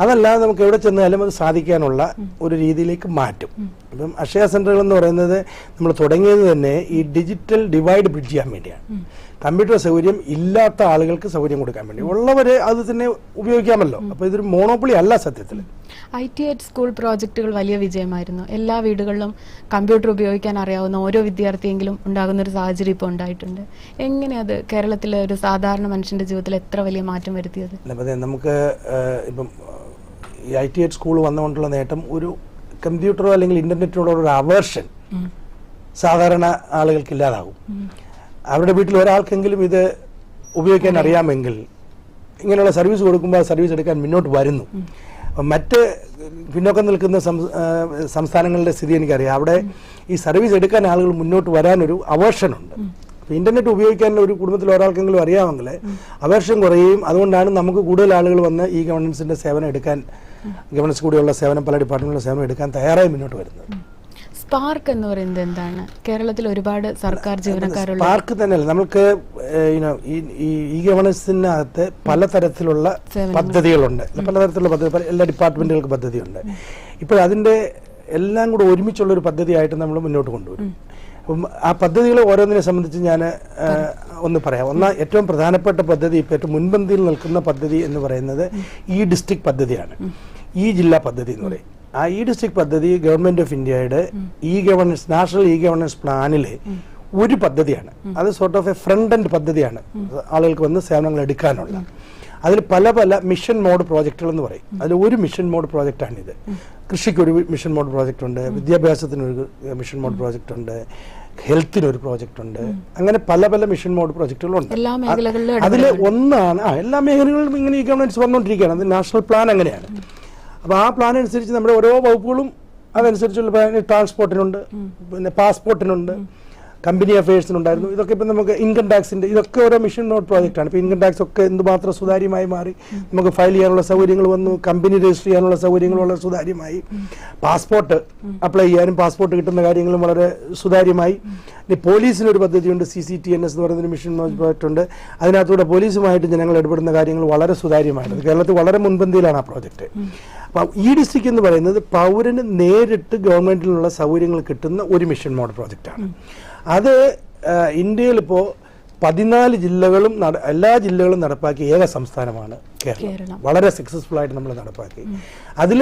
അതല്ലാതെ നമുക്ക് എവിടെ ചെന്നാലും അത് സാധിക്കാനുള്ള ഒരു രീതിയിലേക്ക് മാറ്റും. അപ്പം അക്ഷയ സെന്ററുകൾ എന്ന് പറയുന്നത് നമ്മൾ തുടങ്ങിയത് തന്നെ ഈ ഡിജിറ്റൽ ഡിവൈഡ് ബ്രിഡ്ജ് ചെയ്യാൻ വേണ്ടിയാണ്. കമ്പ്യൂട്ടർ സൗകര്യം ഇല്ലാത്ത ആളുകൾക്ക് സൗകര്യം കൊടുക്കാൻ വേണ്ടി, ഉള്ളവരെ അത് തന്നെ ഉപയോഗിക്കാമല്ലോ. അപ്പോൾ ഇതൊരു മോണോപ്പൊളി അല്ല സത്യത്തിൽ. ITH സ്കൂൾ പ്രോജക്റ്റുകൾ വലിയ വിജയമായിരുന്നു. എല്ലാ വീടുകളിലും കമ്പ്യൂട്ടർ ഉപയോഗിക്കാൻ അറിയാവുന്ന ഓരോ വിദ്യാർത്ഥിയെങ്കിലും ഉണ്ടാകുന്ന ഒരു സാഹചര്യം ഇപ്പോൾ ഉണ്ടായിട്ടുണ്ട്. എങ്ങനെ അത് കേരളത്തിലെ ഒരു സാധാരണ മനുഷ്യന്റെ ജീവിതത്തിൽ എത്ര വലിയ മാറ്റം വരുത്തിയത്? നമുക്ക് ഇപ്പം ഈ ITH സ്കൂൾ വന്നുകൊണ്ടുള്ള നേട്ടം, ഒരു കമ്പ്യൂട്ടറോ അല്ലെങ്കിൽ ഇന്റർനെറ്റിനോടോ ഒരു അവേർഷൻ സാധാരണ ആളുകൾക്ക് ഇല്ലാതാകും. അവരുടെ വീട്ടിൽ ഒരാൾക്കെങ്കിലും ഇത് ഉപയോഗിക്കാൻ അറിയാമെങ്കിൽ ഇങ്ങനെയുള്ള സർവീസ് കൊടുക്കുമ്പോൾ സർവീസ് എടുക്കാൻ മുന്നോട്ട് വരുന്നു. മറ്റ് പിന്നോക്കം നിൽക്കുന്ന സംസ്ഥാനങ്ങളുടെ സ്ഥിതി എനിക്കറിയാം. അവിടെ ഈ സർവീസ് എടുക്കാൻ ആളുകൾ മുന്നോട്ട് വരാനൊരു അവേർഷനുണ്ട്. ഇന്റർനെറ്റ് ഉപയോഗിക്കാൻ ഒരു കുടുംബത്തിൽ ഒരാൾക്കെങ്കിലും അറിയാമെങ്കിൽ അവേർഷൻ കുറയും. അതുകൊണ്ടാണ് നമുക്ക് കൂടുതൽ ആളുകൾ വന്ന് ഈ ഗവൺമെന്റ്സിന്റെ സേവനം എടുക്കാൻ, ഗവൺമെന്റ്സ് കൂടിയുള്ള സേവനം, പല ഡിപ്പാർട്ട്മെന്റിലുള്ള സേവനം എടുക്കാൻ തയ്യാറായി മുന്നോട്ട് വരുന്നത്. സ്പാർക്ക് എന്ന് പറയുന്നത് എന്താണ്? കേരളത്തിൽ ഒരുപാട് സർക്കാർ ജീവനക്കാരുള്ള സ്പാർക്ക് തന്നെയല്ല, നമുക്ക് ഈ ഗവൺമെന്റ്സിനകത്ത് പലതരത്തിലുള്ള പദ്ധതികളുണ്ട്. പലതരത്തിലുള്ള പദ്ധതി, എല്ലാ ഡിപ്പാർട്ട്മെന്റുകൾക്ക് പദ്ധതിയുണ്ട്. ഇപ്പോൾ അതിന്റെ എല്ലാം കൂടെ ഒരുമിച്ചുള്ള ഒരു പദ്ധതിയായിട്ട് നമ്മൾ മുന്നോട്ട് കൊണ്ടുവരും. അപ്പം ആ പദ്ധതികളെ ഓരോന്നിനെ സംബന്ധിച്ച് ഞാൻ ഒന്ന് പറയാം. ഏറ്റവും പ്രധാനപ്പെട്ട പദ്ധതി, ഇപ്പോൾ ഏറ്റവും മുൻപന്തിയിൽ നിൽക്കുന്ന പദ്ധതി എന്ന് പറയുന്നത് ഈ ഡിസ്ട്രിക്ട് പദ്ധതിയാണ്. ഈ ജില്ലാ പദ്ധതി എന്ന് പറയും. ആ ഈ ഡിസ്ട്രിക്ട് പദ്ധതി ഗവൺമെന്റ് ഓഫ് ഇന്ത്യയുടെ നാഷണൽ ഇ ഗവർണൻസ് പ്ലാനിലെ ഒരു പദ്ധതിയാണ്. അത് sort of a friend end പദ്ധതിയാണ്, ആളുകൾക്ക് വന്ന് സേവനങ്ങൾ എടുക്കാനുള്ള. അതിൽ പല പല മിഷൻ മോഡ് പ്രോജക്റ്റുകൾ എന്ന് പറയും. അതിൽ ഒരു മിഷൻ മോഡ് പ്രോജക്റ്റാണിത്. കൃഷിക്കൊരു മിഷൻ മോഡ് പ്രോജക്റ്റ് ഉണ്ട്, വിദ്യാഭ്യാസത്തിനൊരു മിഷൻ മോഡ് പ്രോജക്റ്റ് ഉണ്ട്, ഹെൽത്തിനൊരു പ്രോജക്റ്റ് ഉണ്ട്. അങ്ങനെ പല പല മിഷൻ മോഡ് പ്രോജക്റ്റുകളുണ്ട്. അതിൽ ഒന്നാണ് എല്ലാ മേഖലകളിലും ഇങ്ങനെ ഈ ഗവൺമെന്റ്സ് വന്നുകൊണ്ടിരിക്കുകയാണ്. അത് നാഷണൽ പ്ലാൻ അങ്ങനെയാണ്. അപ്പോൾ ആ പ്ലാൻ അനുസരിച്ച് നമ്മുടെ ഓരോ വകുപ്പുകളും അതനുസരിച്ചുള്ള ട്രാൻസ്പോർട്ടിനുണ്ട്, പിന്നെ പാസ്പോർട്ടിനുണ്ട്, കമ്പനി അഫയേഴ്സിനുണ്ടായിരുന്നു. ഇതൊക്കെ ഇപ്പം നമുക്ക് ഇൻകം ടാക്സിൻ്റെ ഇതൊക്കെ ഓരോ മിഷൻ മോഡ് പ്രോജക്റ്റാണ്. ഇപ്പോൾ ഇൻകം ടാക്സ് ഒക്കെ എന്തുമാത്രം സുതാര്യമായി മാറി. നമുക്ക് ഫയൽ ചെയ്യാനുള്ള സൗകര്യങ്ങൾ വന്നു, കമ്പനി രജിസ്റ്റർ ചെയ്യാനുള്ള സൗകര്യങ്ങൾ വളരെ സുതാര്യമായി, പാസ്പോർട്ട് അപ്ലൈ ചെയ്യാനും പാസ്പോർട്ട് കിട്ടുന്ന കാര്യങ്ങളും വളരെ സുതാര്യമായി. ഇനി പോലീസിനൊരു പദ്ധതിയുണ്ട്, CCTNS എന്ന് പറയുന്നൊരു മിഷൻ മോഡ് പ്രോജക്റ്റ് ഉണ്ട്. അതിനകത്തൂടെ പോലീസുമായിട്ട് ജനങ്ങൾ ഇടപെടുന്ന കാര്യങ്ങൾ വളരെ സുതാര്യമായിട്ട് കേരളത്തിൽ വളരെ മുൻപന്തിയിലാണ് ആ പ്രോജക്റ്റ്. അപ്പോൾ ഈ ഡിസ്ട്രിക്ട് എന്ന് പറയുന്നത് പൗരന് നേരിട്ട് ഗവൺമെന്റിലുള്ള സൗകര്യങ്ങൾ കിട്ടുന്ന ഒരു മിഷൻ മോഡ് പ്രോജക്റ്റാണ്. അത് ഇന്ത്യയിൽ ഇപ്പോൾ 14 ജില്ലകളും എല്ലാ ജില്ലകളും നടപ്പാക്കിയ ഏക സംസ്ഥാനമാണ് കേരളം. വളരെ സക്സസ്ഫുൾ ആയിട്ട് നമ്മൾ നടപ്പാക്കി. അതിൽ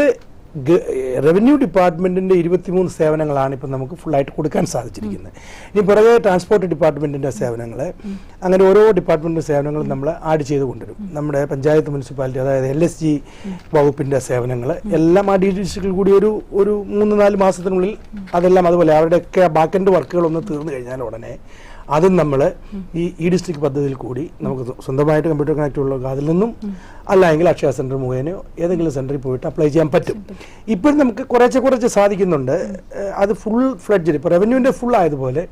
റവന്യൂ ഡിപ്പാർട്ട്മെന്റിന്റെ 23 സേവനങ്ങളാണ് ഇപ്പം നമുക്ക് ഫുള്ളായിട്ട് കൊടുക്കാൻ സാധിച്ചിരിക്കുന്നത്. ഇനി പുറകെ ട്രാൻസ്പോർട്ട് ഡിപ്പാർട്ട്മെന്റിന്റെ സേവനങ്ങൾ, അങ്ങനെ ഓരോ ഡിപ്പാർട്ട്മെന്റിന്റെ സേവനങ്ങളും നമ്മൾ ആഡ് ചെയ്ത് കൊണ്ടുവരും. നമ്മുടെ പഞ്ചായത്ത്, മുനിസിപ്പാലിറ്റി, അതായത് LSG വകുപ്പിന്റെ സേവനങ്ങൾ എല്ലാം ആ ഡിസ്ട്രിക്റ്റിൽ കൂടി ഒരു 3-4 മാസത്തിനുള്ളിൽ അതെല്ലാം അതുപോലെ അവരുടെയൊക്കെ ബാക്ക് എൻഡ് വർക്കുകൾ ഒന്ന് തീർന്നു കഴിഞ്ഞാൽ ഉടനെ അതും നമ്മൾ ഈ ഡിസ്ട്രിക്ട് പദ്ധതിയിൽ കൂടി നമുക്ക് സ്വന്തമായിട്ട് കമ്പ്യൂട്ടർ കണക്ട് ഉള്ളവർക്ക് അതിൽ നിന്നും അല്ലെങ്കിൽ അക്ഷയ സെൻറ്റർ മുഖേനയോ ഏതെങ്കിലും സെൻറ്ററിൽ പോയിട്ട് അപ്ലൈ ചെയ്യാൻ പറ്റും. ഇപ്പോഴും നമുക്ക് കുറച്ച് സാധിക്കുന്നുണ്ട്. അത് ഫുൾ ഫ്ലെഡ്ജ് ഇപ്പോൾ റവന്യൂവിൻ്റെ ഫുൾ ആയതുപോലെ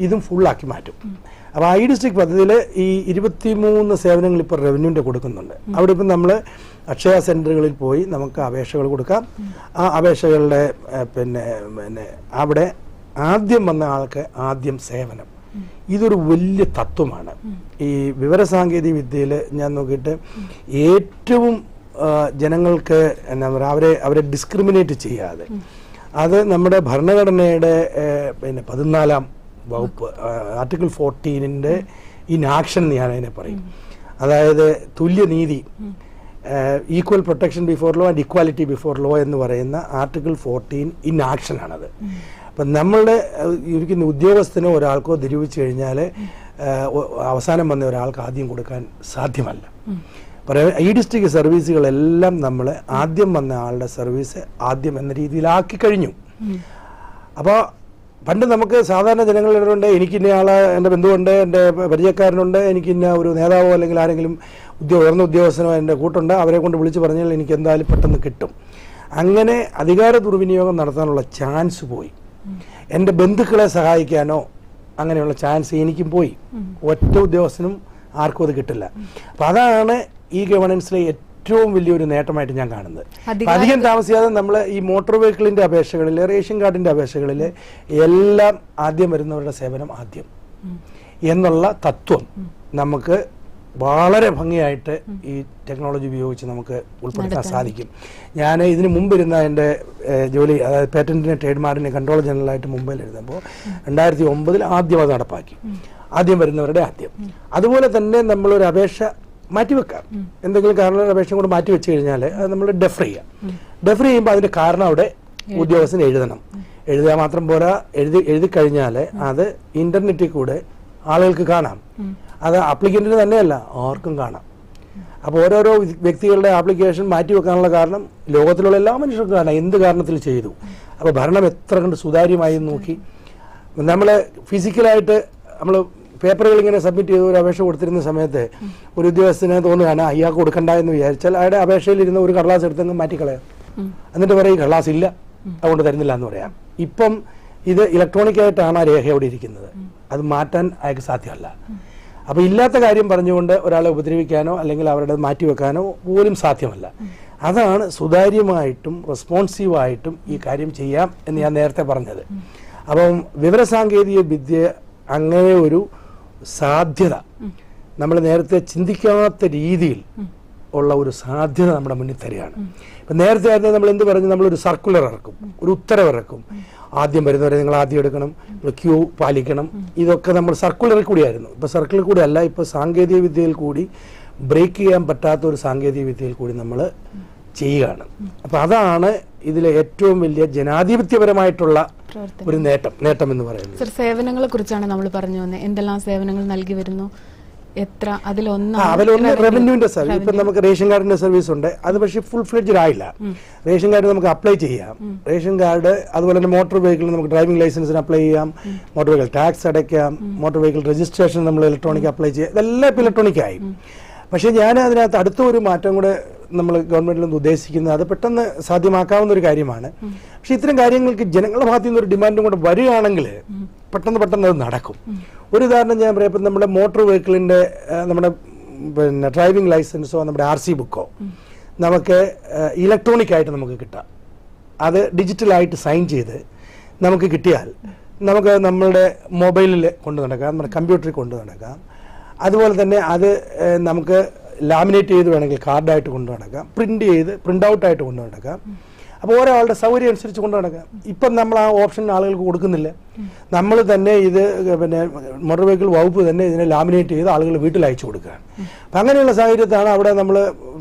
ഇതും ഫുള്ളാക്കി മാറ്റും. അപ്പോൾ ഈ ഡിസ്ട്രിക്ട് പദ്ധതിയിൽ ഈ 23 സേവനങ്ങൾ ഇപ്പോൾ റവന്യൂവിൻ്റെ കൊടുക്കുന്നുണ്ട്. അവിടെ ഇപ്പം നമ്മൾ അക്ഷയ സെൻറ്ററുകളിൽ പോയി നമുക്ക് അപേക്ഷകൾ കൊടുക്കാം. ആ അപേക്ഷകളുടെ പിന്നെ അവിടെ ആദ്യം വന്ന ആൾക്ക് ആദ്യം സേവനം. ഇതൊരു വലിയ തത്വമാണ്. ഈ വിവരസാങ്കേതിക വിദ്യയിൽ ഞാൻ നോക്കിയിട്ട് ഏറ്റവും ജനങ്ങൾക്ക് എന്താ പറയുക അവരെ ഡിസ്ക്രിമിനേറ്റ് ചെയ്യാതെ അത് നമ്മുടെ ഭരണഘടനയുടെ 14-ാം വകുപ്പ് ആർട്ടിക്കിൾ 14 ഇൻ ആക്ഷൻ എന്ന് ഞാൻ അതിനെ പറയും. അതായത് തുല്യനീതി, equal protection before law and equality before law എന്ന് പറയുന്ന ആർട്ടിക്കിൾ 14 ഇൻ ആക്ഷൻ ആണത്. അപ്പം നമ്മളുടെ ഇരിക്കുന്ന ഉദ്യോഗസ്ഥനോ ഒരാൾക്കോ ധരിവിച്ചു കഴിഞ്ഞാൽ അവസാനം വന്ന ഒരാൾക്ക് ആദ്യം കൊടുക്കാൻ സാധ്യമല്ല. ഈ ഡിസ്ട്രിക്ട് സർവീസുകളെല്ലാം നമ്മൾ ആദ്യം വന്ന ആളുടെ സർവീസ് ആദ്യം എന്ന രീതിയിലാക്കി കഴിഞ്ഞു. അപ്പോൾ പണ്ട് നമുക്ക് സാധാരണ ജനങ്ങളിലുണ്ട്, എനിക്കിന്ന ആളെ എൻ്റെ ബന്ധുവുണ്ട്, എൻ്റെ പരിചയക്കാരനുണ്ട്, എനിക്കിന്ന ഒരു നേതാവോ അല്ലെങ്കിൽ ആരെങ്കിലും ഉയർന്ന ഉദ്യോഗസ്ഥനോ എൻ്റെ കൂട്ടുണ്ട്, അവരെ കൊണ്ട് വിളിച്ച് പറഞ്ഞാൽ എനിക്ക് എന്തായാലും പെട്ടെന്ന് കിട്ടും. അങ്ങനെ അധികാര ദുർവിനിയോഗം നടത്താനുള്ള ചാൻസ് പോയി. എൻ്റെ ബന്ധുക്കളെ സഹായിക്കാനോ അങ്ങനെയുള്ള ചാൻസ് എനിക്കും പോയി. ഒറ്റ ഉദ്യോഗസ്ഥനും ആർക്കും അത് കിട്ടില്ല. അപ്പം അതാണ് ഈ ഗവേണൻസിലെ ഏറ്റവും വലിയൊരു നേട്ടമായിട്ട് ഞാൻ കാണുന്നത്. അധികം താമസിയാതെ നമ്മൾ ഈ മോട്ടോർ വെഹിക്കിളിൻ്റെ അപേക്ഷകളിൽ, റേഷൻ കാർഡിൻ്റെ അപേക്ഷകളിൽ എല്ലാം ആദ്യം വരുന്നവരുടെ സേവനം ആദ്യം എന്നുള്ള തത്വം നമുക്ക് വളരെ ഭംഗിയായിട്ട് ഈ ടെക്നോളജി ഉപയോഗിച്ച് നമുക്ക് ഉൾപ്പെടുത്താൻ സാധിക്കും. ഞാൻ ഇതിന് മുമ്പിരുന്ന എൻ്റെ ജോലി, അതായത് പേറ്റന്റിനെ ട്രേഡ് മാർക്കിനെ കൺട്രോളർ ജനറലായിട്ട് മുംബൈയിലിരുന്നപ്പോൾ 2009 ആദ്യം അത് നടപ്പാക്കി. ആദ്യം വരുന്നവരുടെ ആദ്യം. അതുപോലെ തന്നെ നമ്മളൊരു അപേക്ഷ മാറ്റിവെക്കാം. എന്തെങ്കിലും കാരണം അപേക്ഷ കൂടെ മാറ്റി വെച്ച് കഴിഞ്ഞാൽ അത് നമ്മൾ ഡെഫർ ചെയ്യാം. ഡെഫർ ചെയ്യുമ്പോൾ അതിൻ്റെ കാരണം അവിടെ ഉദ്യോഗസ്ഥൻ എഴുതണം. എഴുതുക മാത്രം പോരാ, എഴുതി കഴിഞ്ഞാൽ അത് ഇന്റർനെറ്റിൽ കൂടെ ആളുകൾക്ക് കാണാം. അത് ആപ്ലിക്കൻറ്റിന് തന്നെയല്ല, ആർക്കും കാണാം. അപ്പോൾ ഓരോരോ വ്യക്തികളുടെ ആപ്ലിക്കേഷൻ മാറ്റിവെക്കാനുള്ള കാരണം ലോകത്തിലുള്ള എല്ലാ മനുഷ്യർക്കും കാണാം എന്ത് കാരണത്തിൽ ചെയ്തു. അപ്പോൾ ഭരണം എത്ര കണ്ട് സുതാര്യമായി നോക്കി. നമ്മൾ ഫിസിക്കലായിട്ട് നമ്മൾ പേപ്പറുകൾ ഇങ്ങനെ സബ്മിറ്റ് ചെയ്ത് ഒരു അപേക്ഷ കൊടുത്തിരുന്ന സമയത്ത് ഒരു ഉദ്യോഗസ്ഥന് തോന്നുകയാണ് അയാൾക്ക് കൊടുക്കണ്ട എന്ന് വിചാരിച്ചാൽ അയാളുടെ അപേക്ഷയിലിരുന്ന ഒരു കടലാസ് എടുത്തങ്ങ് മാറ്റിക്കളയാം. എന്നിട്ട് പറയും കടലാസ് ഇല്ല, അതുകൊണ്ട് തരുന്നില്ല എന്ന് പറയാം. ഇപ്പം ഇത് ഇലക്ട്രോണിക് ആയിട്ടാണ് ആ രേഖ അവിടെ ഇരിക്കുന്നത്. അത് മാറ്റാൻ അയാൾക്ക് സാധ്യമല്ല. അപ്പോൾ ഇല്ലാത്ത കാര്യം പറഞ്ഞുകൊണ്ട് ഒരാളെ ഉപദ്രവിക്കാനോ അല്ലെങ്കിൽ അവരുടെ മാറ്റിവെക്കാനോ പോലും സാധ്യമല്ല. അതാണ് സുതാര്യമായിട്ടും റെസ്പോൺസീവായിട്ടും ഈ കാര്യം ചെയ്യാം എന്ന് ഞാൻ നേരത്തെ പറഞ്ഞത്. അപ്പം വിവരസാങ്കേതിക വിദ്യ അങ്ങനെ ഒരു സാധ്യത നമ്മൾ നേരത്തെ ചിന്തിക്കാത്ത രീതിയിൽ ഉള്ള ഒരു സാധ്യത നമ്മുടെ മുന്നിൽ തരികയാണ്. ഇപ്പം നേരത്തെ ആയിരുന്നു നമ്മൾ എന്ത് പറഞ്ഞു, നമ്മളൊരു സർക്കുലർ ഇറക്കും, ഒരു ഉത്തരവ് ഇറക്കും. ആദ്യം വരുന്നവരെ നിങ്ങൾ ആദ്യം എടുക്കണം, ക്യൂ പാലിക്കണം. ഇതൊക്കെ നമ്മൾ സർക്കുലറിൽ കൂടിയായിരുന്നു. ഇപ്പോൾ സർക്കുലറിൽ കൂടി അല്ല, ഇപ്പോൾ സാങ്കേതിക വിദ്യയിൽ കൂടി ബ്രേക്ക് ചെയ്യാൻ പറ്റാത്ത ഒരു സാങ്കേതിക വിദ്യയിൽ കൂടി നമ്മൾ ചെയ്യുകയാണ്. അപ്പം അതാണ് ഇതിലെ ഏറ്റവും വലിയ ജനാധിപത്യപരമായിട്ടുള്ള ഒരു നേട്ടം എന്ന് പറയുന്നത്. സർ, സേവനങ്ങളെ കുറിച്ചാണ് നമ്മൾ പറഞ്ഞു വന്നത്. എന്തെല്ലാം സേവനങ്ങൾ നൽകി വരുന്നു, എത്ര? അതിലൊന്ന് റവന്യൂവിന്റെ സർവീസ്. ഇപ്പം നമുക്ക് റേഷൻ കാർഡിന്റെ സർവീസ് ഉണ്ട്. അത് പക്ഷേ ഫുൾ ഫ്ലെഡ്ജഡ് ആയില്ല. റേഷൻ കാർഡ് നമുക്ക് അപ്ലൈ ചെയ്യാം. റേഷൻ കാർഡ് അതുപോലെ തന്നെ മോട്ടോർ വെഹിക്കിൾ നമുക്ക് ഡ്രൈവിംഗ് ലൈസൻസിന് അപ്ലൈ ചെയ്യാം, മോട്ടോർ വെഹിക്കിൾ ടാക്സ് അടയ്ക്കാം, മോട്ടോർ വെഹിക്കിൾ രജിസ്ട്രേഷൻ നമ്മൾ ഇലക്ട്രോണിക് അപ്ലൈ ചെയ്യാം. ഇതെല്ലാം ഇപ്പം ഇലക്ട്രോണിക് ആയി. പക്ഷേ ഞാൻ അതിനകത്ത് അടുത്ത ഒരു മാറ്റം കൂടെ നമ്മൾ ഗവൺമെന്റിൽ നിന്ന് ഉദ്ദേശിക്കുന്നത്, അത് പെട്ടെന്ന് സാധ്യമാക്കാവുന്ന ഒരു കാര്യമാണ്. പക്ഷെ ഇത്തരം കാര്യങ്ങൾക്ക് ജനങ്ങളുടെ ഭാഗത്തു നിന്നൊരു ഡിമാൻഡും കൂടെ വരികയാണെങ്കിൽ പെട്ടെന്ന് അത് നടക്കും. ഒരു ഉദാഹരണം ഞാൻ പറയാം. ഇപ്പം നമ്മുടെ മോട്ടോർ വെഹിക്കിളിൻ്റെ നമ്മുടെ ഡ്രൈവിംഗ് ലൈസൻസോ നമ്മുടെ RC ബുക്കോ നമുക്ക് ഇലക്ട്രോണിക് ആയിട്ട് നമുക്ക് കിട്ടാം. അത് ഡിജിറ്റലായിട്ട് സൈൻ ചെയ്ത് നമുക്ക് കിട്ടിയാൽ നമുക്ക് നമ്മളുടെ മൊബൈലിൽ കൊണ്ടു നടക്കാം, നമ്മുടെ കമ്പ്യൂട്ടറിൽ കൊണ്ടു നടക്കാം. അതുപോലെ തന്നെ അത് നമുക്ക് ലാമിനേറ്റ് ചെയ്ത് വേണമെങ്കിൽ കാർഡായിട്ട് കൊണ്ടു നടക്കാം, പ്രിൻ്റ് ഔട്ടായിട്ട് കൊണ്ടു നടക്കാം. അപ്പോൾ ഒരാളുടെ സൗകര്യം അനുസരിച്ച് കൊണ്ടു നടക്കാം. ഇപ്പം നമ്മൾ ആ ഓപ്ഷൻ ആളുകൾക്ക് കൊടുക്കുന്നില്ല. നമ്മൾ തന്നെ ഇത് മോട്ടോർ വെഹിക്കിൾ വകുപ്പ് തന്നെ ഇതിനെ ലാമിനേറ്റ് ചെയ്ത് ആളുകൾ വീട്ടിൽ അയച്ചു കൊടുക്കുകയാണ്. അപ്പം അങ്ങനെയുള്ള സാഹചര്യത്താണ് അവിടെ നമ്മൾ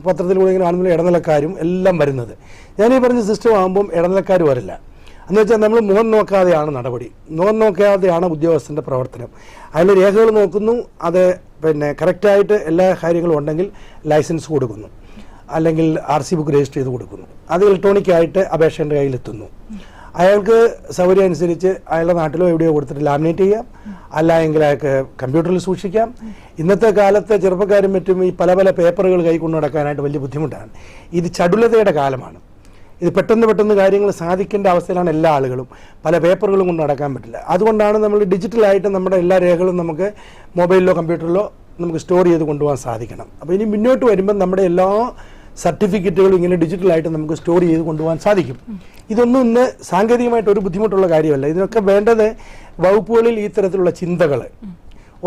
പത്രത്തിലൂടെ ഇങ്ങനെ കാണുമ്പോൾ ഇടനിലക്കാരും എല്ലാം വരുന്നത്. ഞാനീ പറഞ്ഞ സിസ്റ്റം ആകുമ്പം ഇടനിലക്കാർ വരില്ല. എന്ന് വെച്ചാൽ നമ്മൾ മുഖം നോക്കാതെയാണ് നടപടി, മുഖം നോക്കാതെയാണ് ഉദ്യോഗസ്ഥൻ്റെ പ്രവർത്തനം. അതിൽ രേഖകൾ നോക്കുന്നു, അത് കറക്റ്റായിട്ട് എല്ലാ കാര്യങ്ങളും ഉണ്ടെങ്കിൽ ലൈസൻസ് കൊടുക്കുന്നു, അല്ലെങ്കിൽ RC ബുക്ക് രജിസ്റ്റർ ചെയ്ത് കൊടുക്കുന്നു. അത് ഇലക്ട്രോണിക്കായിട്ട് അപേക്ഷൻ്റെ കയ്യിലെത്തുന്നു. അയാൾക്ക് സൗകര്യം അനുസരിച്ച് അയാളുടെ നാട്ടിലോ എവിടെയോ കൊടുത്തിട്ട് ലാമിനേറ്റ് ചെയ്യാം, അല്ല എങ്കിൽ അയാൾക്ക് കമ്പ്യൂട്ടറിൽ സൂക്ഷിക്കാം. ഇന്നത്തെ കാലത്തെ ചെറുപ്പക്കാരും മറ്റും ഈ പല പല പേപ്പറുകൾ കൈകൊണ്ട് നടക്കാനായിട്ട് വലിയ ബുദ്ധിമുട്ടാണ്. ഇത് ചടുലതയുടെ കാലമാണ്. ഇത് പെട്ടെന്ന് കാര്യങ്ങൾ സാധിക്കേണ്ട അവസ്ഥയിലാണ് എല്ലാ ആളുകളും. പല പേപ്പറുകളും കൊണ്ട് നടക്കാൻ പറ്റില്ല. അതുകൊണ്ടാണ് നമ്മൾ ഡിജിറ്റലായിട്ട് നമ്മുടെ എല്ലാ രേഖകളും നമുക്ക് മൊബൈലിലോ കമ്പ്യൂട്ടറിലോ നമുക്ക് സ്റ്റോർ ചെയ്ത് കൊണ്ടുപോകാൻ സാധിക്കണം. അപ്പോൾ ഇനി മുന്നോട്ട് വരുമ്പോൾ നമ്മുടെ എല്ലാ സർട്ടിഫിക്കറ്റുകളും ഇങ്ങനെ ഡിജിറ്റലായിട്ട് നമുക്ക് സ്റ്റോർ ചെയ്ത് കൊണ്ടുപോകാൻ സാധിക്കും. ഇതൊന്നും ഇന്ന് സാങ്കേതികമായിട്ട് ഒരു ബുദ്ധിമുട്ടുള്ള കാര്യമല്ല. ഇതിനൊക്കെ വേണ്ടത് വകുപ്പുകളിൽ ഈ തരത്തിലുള്ള ചിന്തകൾ,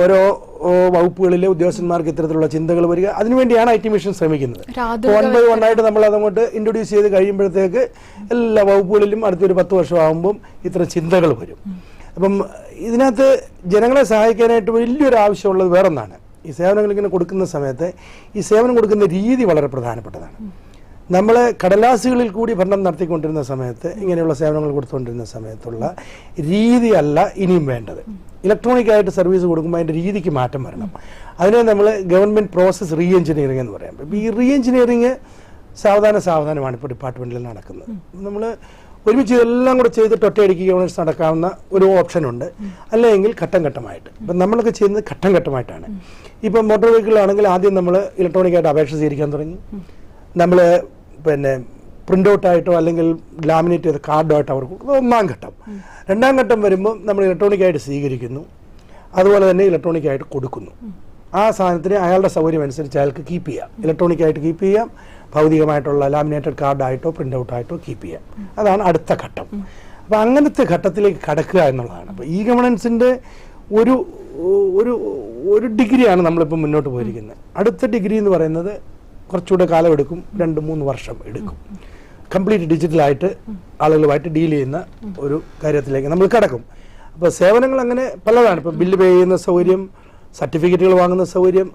ഓരോ വകുപ്പുകളിലെ ഉദ്യോഗസ്ഥന്മാർക്ക് ഇത്തരത്തിലുള്ള ചിന്തകൾ വരിക. അതിനുവേണ്ടിയാണ് IT മിഷൻ ശ്രമിക്കുന്നത്. 1 by 1 ആയിട്ട് നമ്മൾ അതങ്ങോട്ട് ഇൻട്രൊഡ്യൂസ് ചെയ്ത് കഴിയുമ്പോഴത്തേക്ക് എല്ലാ വകുപ്പുകളിലും അടുത്തൊരു 10 വർഷമാകുമ്പം ഇത്തരം ചിന്തകൾ വരും. അപ്പം ഇതിനകത്ത് ജനങ്ങളെ സഹായിക്കാനായിട്ട് വലിയൊരു ആവശ്യമുള്ളത് വേറൊന്നാണ്. ഈ സേവനങ്ങൾ ഇങ്ങനെ കൊടുക്കുന്ന സമയത്ത് ഈ സേവനം കൊടുക്കുന്ന രീതി വളരെ പ്രധാനപ്പെട്ടതാണ്. നമ്മൾ കടലാസുകളിൽ കൂടി ഭരണം നടത്തിക്കൊണ്ടിരുന്ന സമയത്ത്, ഇങ്ങനെയുള്ള സേവനങ്ങൾ കൊടുത്തുകൊണ്ടിരുന്ന സമയത്തുള്ള രീതിയല്ല ഇനിയും വേണ്ടത്. ഇലക്ട്രോണിക് ആയിട്ട് സർവീസ് കൊടുക്കുമ്പോൾ അതിൻ്റെ രീതിക്ക് മാറ്റം വരണം. അതിനെ നമ്മൾ ഗവൺമെൻറ് പ്രോസസ് റീ എഞ്ചിനീയറിംഗ് എന്ന് പറയാം. ഇപ്പോൾ ഈ റീ എഞ്ചിനീയറിംഗ് സാവധാനമാണ് ഇപ്പോൾ ഡിപ്പാർട്ട്മെൻറ്റിൽ നടക്കുന്നത്. നമ്മൾ ഒരുമിച്ച് ഇതെല്ലാം കൂടെ ചെയ്തിട്ട് ഒറ്റയടിക്ക് ഗവേണൻസ് നടക്കാവുന്ന ഒരു ഓപ്ഷനുണ്ട്. അല്ലെങ്കിൽ ഘട്ടം ഘട്ടമായിട്ട്. ഇപ്പം നമ്മളൊക്കെ ചെയ്യുന്നത് ഘട്ടം ഘട്ടമായിട്ടാണ്. ഇപ്പം മോട്ടോർ വെഹിക്കിളാണെങ്കിൽ ആദ്യം നമ്മൾ ഇലക്ട്രോണിക്കായിട്ട് അപേക്ഷ സ്വീകരിക്കാൻ തുടങ്ങി. നമ്മൾ പ്രിൻ്റ് ഔട്ടായിട്ടോ അല്ലെങ്കിൽ ലാമിനേറ്റ് ചെയ്ത കാർഡോ ആയിട്ട് അവർക്ക് ഒന്നാം ഘട്ടം. 2ാം ഘട്ടം വരുമ്പോൾ നമ്മൾ ഇലക്ട്രോണിക്കായിട്ട് സ്വീകരിക്കുന്നു. അതുപോലെ തന്നെ ഇലക്ട്രോണിക്കായിട്ട് കൊടുക്കുന്നു. ആ സാധനത്തിന് അയാളുടെ സൗകര്യം അനുസരിച്ച് അയാൾക്ക് കീപ്പ് ചെയ്യാം. ഇലക്ട്രോണിക്കായിട്ട് കീപ്പ് ചെയ്യാം, ഭൗതികമായിട്ടുള്ള ലാമിനേറ്റഡ് കാർഡായിട്ടോ പ്രിൻ്റ് ഔട്ടായിട്ടോ കീപ്പ് ചെയ്യാം. അതാണ് അടുത്ത ഘട്ടം. അപ്പോൾ അങ്ങനത്തെ ഘട്ടത്തിലേക്ക് കടക്കുക എന്നുള്ളതാണ്. അപ്പോൾ ഈ ഗവേണൻസിൻ്റെ ഒരു ഒരു ഒരു ഡിഗ്രിയാണ് നമ്മളിപ്പോൾ മുന്നോട്ട് പോയിരിക്കുന്നത്. അടുത്ത ഡിഗ്രി എന്ന് പറയുന്നത് കുറച്ചുകൂടെ കാലമെടുക്കും, 2-3 വർഷം എടുക്കും. കംപ്ലീറ്റ് ഡിജിറ്റലായിട്ട് ആളുകളുമായിട്ട് ഡീൽ ചെയ്യുന്ന ഒരു കാര്യത്തിലേക്ക് നമ്മൾ കടക്കും. അപ്പോൾ സേവനങ്ങൾ അങ്ങനെ പലതാണ്. ഇപ്പോൾ ബില്ല് പേ ചെയ്യുന്ന സൗകര്യം, സർട്ടിഫിക്കറ്റുകൾ വാങ്ങുന്ന സൗകര്യം,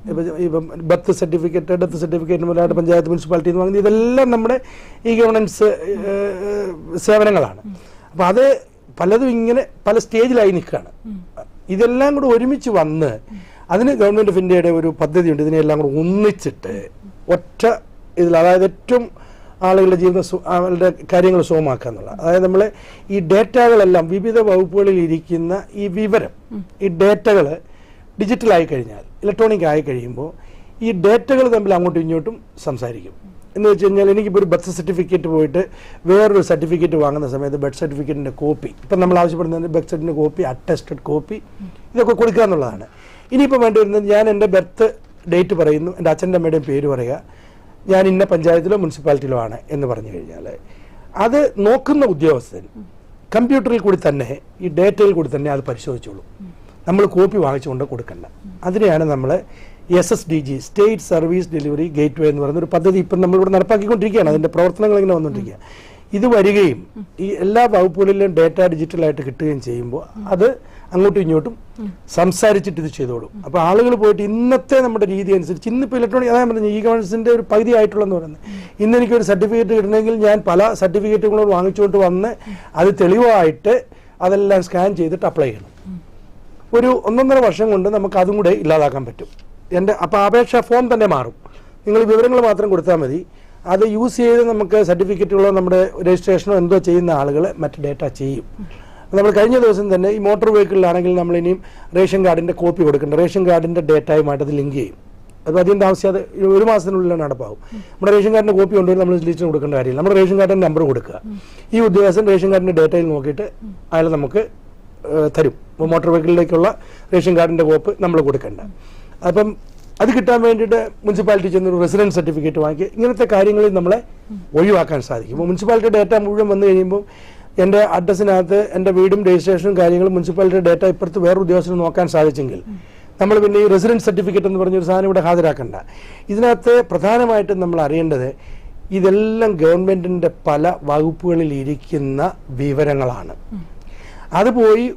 ഇപ്പം ബർത്ത് സർട്ടിഫിക്കറ്റ്, ഡെത്ത് സർട്ടിഫിക്കറ്റ് മുതലായിട്ട് പഞ്ചായത്ത് മുനിസിപ്പാലിറ്റിയിൽ നിന്ന് വാങ്ങുന്നത്, ഇതെല്ലാം നമ്മുടെ ഈ ഗവേണൻസ് സേവനങ്ങളാണ്. അപ്പോൾ അത് പലതും ഇങ്ങനെ പല സ്റ്റേജിലായി നിൽക്കുകയാണ്. ഇതെല്ലാം കൂടെ ഒരുമിച്ച് വന്ന് അതിന് ഗവൺമെൻറ് ഓഫ് ഇന്ത്യയുടെ ഒരു പദ്ധതിയുണ്ട്. ഇതിനെല്ലാം കൂടെ ഒന്നിച്ചിട്ട് ഒറ്റ ഇതിൽ, അതായത് ഏറ്റവും ആളുകളുടെ ജീവിതം അവരുടെ കാര്യങ്ങൾ സുഗമമാക്കുക എന്നുള്ളത്. അതായത് നമ്മൾ ഈ ഡേറ്റകളെല്ലാം വിവിധ വകുപ്പുകളിൽ ഇരിക്കുന്ന ഈ വിവരം, ഈ ഡേറ്റകൾ ഡിജിറ്റലായി കഴിഞ്ഞാൽ, ഇലക്ട്രോണിക് ആയി കഴിയുമ്പോൾ ഈ ഡേറ്റകൾ തമ്മിൽ അങ്ങോട്ടും ഇങ്ങോട്ടും സംസാരിക്കും. എന്ന് വെച്ച് കഴിഞ്ഞാൽ എനിക്കിപ്പോൾ ഒരു ബർത്ത് സർട്ടിഫിക്കറ്റ് പോയിട്ട് വേറൊരു സർട്ടിഫിക്കറ്റ് വാങ്ങുന്ന സമയത്ത് ബർത്ത് സർട്ടിഫിക്കറ്റിൻ്റെ കോപ്പി, ഇപ്പം നമ്മൾ ആവശ്യപ്പെടുന്നത് ബർത്ത് സർട്ടിഫിക്കറ്റിൻ്റെ കോപ്പി, അറ്റസ്റ്റഡ് കോപ്പി, ഇതൊക്കെ കൊടുക്കുക എന്നുള്ളതാണ്. ഇനിയിപ്പോൾ വേണ്ടി വരുന്നത്, ഞാൻ എൻ്റെ ബർത്ത് ഡേറ്റ് പറയുന്നു, എൻ്റെ അച്ഛൻ്റെ അമ്മയുടെയും പേര് പറയുക, ഞാൻ ഇന്ന പഞ്ചായത്തിലോ മുനിസിപ്പാലിറ്റിയിലോ ആണ് എന്ന് പറഞ്ഞു കഴിഞ്ഞാൽ അത് നോക്കുന്ന ഉദ്യോഗസ്ഥൻ കമ്പ്യൂട്ടറിൽ കൂടി തന്നെ ഈ ഡേറ്റയിൽ കൂടി തന്നെ അത് പരിശോധിച്ചോളൂ. നമ്മൾ കോപ്പി വാങ്ങിച്ചുകൊണ്ട് കൊടുക്കണ്ട. അതിനെയാണ് നമ്മൾ SSDG, state service delivery gateway എന്ന് പറയുന്ന ഒരു പദ്ധതി ഇപ്പം നമ്മളിവിടെ നടപ്പാക്കിക്കൊണ്ടിരിക്കുകയാണ്. അതിൻ്റെ പ്രവർത്തനങ്ങൾ ഇങ്ങനെ വന്നുകൊണ്ടിരിക്കുക. ഇത് വരികയും ഈ എല്ലാ വകുപ്പുകളിലും ഡേറ്റ ഡിജിറ്റലായിട്ട് കിട്ടുകയും ചെയ്യുമ്പോൾ അത് അങ്ങോട്ടും ഇങ്ങോട്ടും സംസാരിച്ചിട്ട് ഇത് ചെയ്തോളും. അപ്പോൾ ആളുകൾ പോയിട്ട് ഇന്നത്തെ നമ്മുടെ രീതി അനുസരിച്ച്, ഇന്നിപ്പോൾ ഇലക്ട്രോണിക്, അതായത് പറഞ്ഞു ഈ ഗവേണൻസിൻ്റെ ഒരു പകുതി ആയിട്ടുള്ളതെന്ന് പറയുന്നത്, ഇന്ന് എനിക്കൊരു സർട്ടിഫിക്കറ്റ് കിട്ടണമെങ്കിൽ ഞാൻ പല സർട്ടിഫിക്കറ്റുകളും വാങ്ങിച്ചുകൊണ്ട് വന്ന് അത് തെളിവായിട്ട് അതെല്ലാം സ്കാൻ ചെയ്തിട്ട് അപ്ലൈ ചെയ്യണം. ഒരു 1.5 വർഷം കൊണ്ട് നമുക്ക് അതും കൂടെ ഇല്ലാതാക്കാൻ പറ്റും. അപ്പോൾ അപേക്ഷാ ഫോം തന്നെ മാറും. നിങ്ങൾ വിവരങ്ങൾ മാത്രം കൊടുത്താൽ മതി. അത് യൂസ് ചെയ്ത് നമുക്ക് സർട്ടിഫിക്കറ്റുകളോ നമ്മുടെ രജിസ്ട്രേഷനോ എന്തോ ചെയ്യുന്ന ആളുകൾ മറ്റ് ഡേറ്റ ചെയ്യും. നമ്മൾ കഴിഞ്ഞ ദിവസം തന്നെ ഈ മോട്ടോർ വെഹിക്കിളിലാണെങ്കിൽ നമ്മൾ ഇനിയും റേഷൻ കാർഡിൻ്റെ കോപ്പി കൊടുക്കേണ്ട, റേഷൻ കാർഡിൻ്റെ ഡേറ്റയുമായിട്ട് അത് ലിങ്ക് ചെയ്യും. അപ്പോൾ അധികം താമസിയാതെ 1 മാസത്തിനുള്ളിൽ നടപ്പാവും. നമ്മുടെ റേഷൻ കാർഡിൻ്റെ കോപ്പി കൊണ്ടുവരും, നമ്മൾ ലിസ്റ്റിന് കൊടുക്കേണ്ട കാര്യമില്ല. നമ്മുടെ റേഷൻ കാർഡിൻ്റെ നമ്പർ കൊടുക്കുക. ഈ ഉദ്യോഗസ്ഥൻ റേഷൻ കാർഡിൻ്റെ ഡേറ്റയിൽ നോക്കിയിട്ട് അയാൾ നമുക്ക് തരും. മോട്ടോർ വെഹിക്കിളിലേക്കുള്ള റേഷൻ കാർഡിൻ്റെ കോപ്പ് നമ്മൾ കൊടുക്കേണ്ട. അപ്പം അത് കിട്ടാൻ വേണ്ടിയിട്ട് മുനിസിപ്പാലിറ്റി ചെന്നൊരു റെസിഡൻസ് സർട്ടിഫിക്കറ്റ് വാങ്ങിക്കുക. ഇങ്ങനത്തെ കാര്യങ്ങളിൽ നമ്മളെ ഒഴിവാക്കാൻ സാധിക്കും. അപ്പോൾ മുനിസിപ്പാലിറ്റി ഡേറ്റ മുഴുവൻ വന്നു കഴിയുമ്പോൾ എൻ്റെ അഡ്രസ്സിനകത്ത് എൻ്റെ വീടും രജിസ്ട്രേഷനും കാര്യങ്ങളും മുനിസിപ്പാലിറ്റി ഡേറ്റ ഇപ്പുറത്ത് വേറെ ഉദ്യോഗസ്ഥന് നോക്കാൻ സാധിച്ചെങ്കിൽ നമ്മൾ പിന്നെ ഈ റെസിഡൻസ് സർട്ടിഫിക്കറ്റ് എന്ന് പറഞ്ഞൊരു സാധനം ഇവിടെ ഹാജരാക്കണ്ട. ഇതിനകത്ത് പ്രധാനമായിട്ടും നമ്മൾ അറിയേണ്ടത് ഇതെല്ലാം ഗവൺമെൻറ്റിൻ്റെ പല വകുപ്പുകളിൽ ഇരിക്കുന്ന വിവരങ്ങളാണ്. അത് പോയി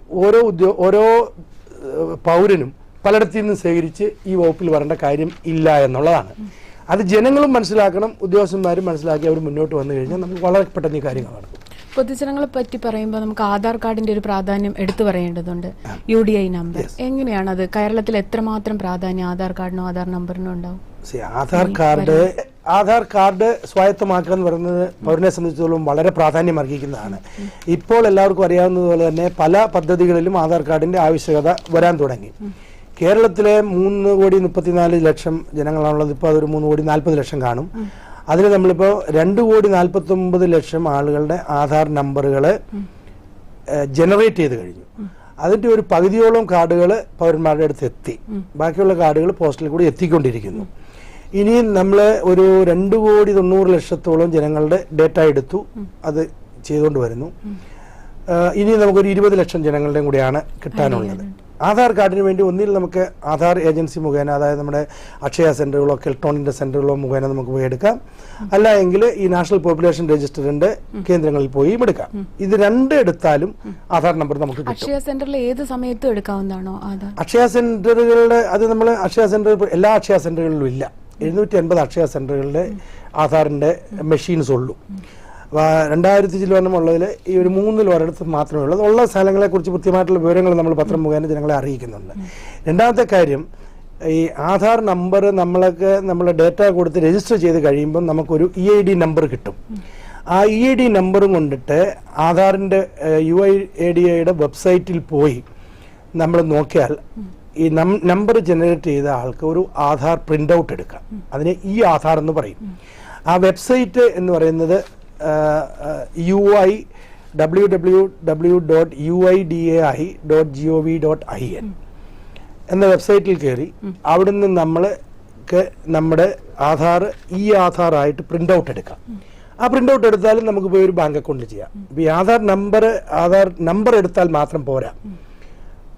ഓരോ പൗരനും പലയിടത്തു നിന്നും ശേഖരിച്ച് ഈ വകുപ്പിൽ വരേണ്ട കാര്യം ഇല്ല എന്നുള്ളതാണ്. അത് ജനങ്ങളും മനസ്സിലാക്കണം, ഉദ്യോഗസ്ഥന്മാരും മനസ്സിലാക്കി അവർ മുന്നോട്ട് വന്നു കഴിഞ്ഞാൽ നമുക്ക് വളരെ പെട്ടെന്ന് ഈ കാര്യങ്ങൾ നടക്കും. പൊതുജനങ്ങളെ പറ്റി പറയുമ്പോൾ നമുക്ക് ആധാർ കാർഡിന്റെ ഒരു പ്രാധാന്യം എടുത്തു പറയേണ്ടതുണ്ട്. UDI നമ്പർ എങ്ങനെയാണ് അത് കേരളത്തിൽ എത്രമാത്രം പ്രാധാന്യം ആധാർ കാർഡിനോ ആധാർ നമ്പറിനോ ഉണ്ടാവും? ആധാർ കാർഡ് ആധാർ കാർഡ് സ്വായത്തമാക്കുക എന്ന് പറയുന്നത് പൗരനെ സംബന്ധിച്ചിടത്തോളം വളരെ പ്രാധാന്യം അർഹിക്കുന്നതാണ്. ഇപ്പോൾ എല്ലാവർക്കും അറിയാവുന്നതുപോലെ തന്നെ പല പദ്ധതികളിലും ആധാർ കാർഡിന്റെ ആവശ്യകത വരാൻ തുടങ്ങി. കേരളത്തിലെ 3,34,00,000 ജനങ്ങളാണുള്ളത്. ഇപ്പോൾ അതൊരു 3,40,00,000 കാണും. അതിൽ നമ്മളിപ്പോൾ 2,49,00,000 ആളുകളുടെ ആധാർ നമ്പറുകൾ ജനറേറ്റ് ചെയ്ത് കഴിഞ്ഞു. അതിൻ്റെ ഒരു പകുതിയോളം കാർഡുകൾ പൗരന്മാരുടെ അടുത്ത് എത്തി. ബാക്കിയുള്ള കാർഡുകൾ പോസ്റ്റലിൽ കൂടി എത്തിക്കൊണ്ടിരിക്കുന്നു. ഇനി നമ്മൾ ഒരു 2,90,00,000 ജനങ്ങളുടെ ഡേറ്റ എടുത്തു, അത് ചെയ്തുകൊണ്ട് വരുന്നു. ഇനി നമുക്കൊരു 20 ലക്ഷം ജനങ്ങളുടെയും കൂടിയാണ് കിട്ടാനുള്ളത്. ആധാർ കാർഡിന് വേണ്ടി ഒന്നിൽ നമുക്ക് ആധാർ ഏജൻസി മുഖേന, അതായത് നമ്മുടെ അക്ഷയ സെന്ററുകളോ കെൽട്രോണിന്റെ സെന്ററുകളോ മുഖേന നമുക്ക് പോയി എടുക്കാം. അല്ല എങ്കിൽ ഈ നാഷണൽ പോപ്പുലേഷൻ രജിസ്റ്ററിന്റെ കേന്ദ്രങ്ങളിൽ പോയി എടുക്കാം. ഇത് രണ്ടും എടുത്താലും ആധാർ നമ്പർ നമുക്ക് കിട്ടും. അക്ഷയ സെന്ററിൽ ഏത് സമയത്തും എടുക്കാവുന്നതാണോ ആധാർ? അക്ഷയ സെന്ററുകളുടെ അത് നമ്മൾ അക്ഷയ സെന്റർ എല്ലാ അക്ഷയ സെന്ററുകളിലും ഇല്ല. 780 അക്ഷയ സെന്ററുകളിലെ ആധാറിന്റെ മെഷീൻസ് ഉള്ളൂ. 2000 ചിലവണ്ണമുള്ളതിൽ ഈ ഒരു 3 ഒരിടത്ത് മാത്രമേ ഉള്ളൂ. ഉള്ള സ്ഥലങ്ങളെ കുറിച്ച് കൃത്യമായിട്ടുള്ള വിവരങ്ങൾ നമ്മൾ പത്രം മുഖേന ജനങ്ങളെ അറിയിക്കുന്നുണ്ട്. രണ്ടാമത്തെ കാര്യം, ഈ ആധാർ നമ്പർ നമ്മളെ ഡേറ്റ കൊടുത്ത് രജിസ്റ്റർ ചെയ്ത് കഴിയുമ്പോൾ നമുക്കൊരു EID നമ്പർ കിട്ടും. ആ EID നമ്പറും കൊണ്ടിട്ട് ആധാറിന്റെ UIDAIയുടെ വെബ്സൈറ്റിൽ പോയി നമ്മൾ നോക്കിയാൽ ഈ നമ്പർ ജനറേറ്റ് ചെയ്ത ആൾക്ക് ഒരു ആധാർ പ്രിന്റ് ഔട്ട് എടുക്കാം. അതിനെ ഈ ആധാർ എന്ന് പറയും. ആ വെബ്സൈറ്റ് എന്ന് പറയുന്നത് www.uidai.gov.in എന്ന വെബ്സൈറ്റിൽ കയറി അവിടുന്ന് നമ്മുടെ ആധാർ ഈ ആധാറായിട്ട് പ്രിന്റ് ഔട്ട് എടുക്കാം. ആ പ്രിന്റ് ഔട്ട് എടുത്താലും നമുക്ക് പോയി ഒരു ബാങ്ക് അക്കൗണ്ടിൽ ചെയ്യാം. ഈ ആധാർ നമ്പർ എടുത്താൽ മാത്രം പോരാ.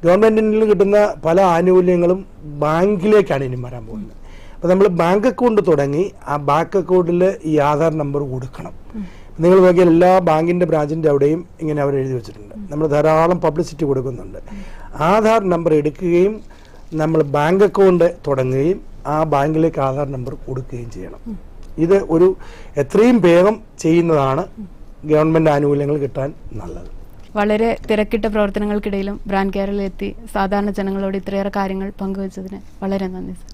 ഗവൺമെന്റിൽ നിന്ന് കിട്ടുന്ന പല ആനുകൂല്യങ്ങളും ബാങ്കിലേക്കാണ് ഇനി വരാൻ പോകുന്നത്. അപ്പോൾ നമ്മൾ ബാങ്ക് അക്കൗണ്ട് തുടങ്ങി ആ ബാങ്ക് അക്കൗണ്ടിൽ ഈ ആധാർ നമ്പർ കൊടുക്കണം. നിങ്ങൾ നോക്കിയാൽ എല്ലാ ബാങ്കിന്റെ ബ്രാഞ്ചിന്റെ അവിടെയും ഇങ്ങനെ അവർ എഴുതി വെച്ചിട്ടുണ്ട്. നമ്മൾ ധാരാളം പബ്ലിസിറ്റി കൊടുക്കുന്നുണ്ട്. ആധാർ നമ്പർ എടുക്കുകയും നമ്മൾ ബാങ്ക് അക്കൗണ്ട് തുടങ്ങുകയും ആ ബാങ്കിലേക്ക് ആധാർ നമ്പർ കൊടുക്കുകയും ചെയ്യണം. ഇത് എത്രയും വേഗം ചെയ്യുന്നതാണ് ഗവൺമെന്റ് ആനുകൂല്യങ്ങൾ കിട്ടാൻ നല്ലത്. വളരെ തിരക്കിട്ട പ്രവർത്തനങ്ങൾക്കിടയിലും ബ്രാൻഡ് കേരളയിൽ എത്തി സാധാരണ ജനങ്ങളോട് ഇത്രയേറെ കാര്യങ്ങൾ പങ്കുവച്ചതിന് വളരെ നന്ദി സർ.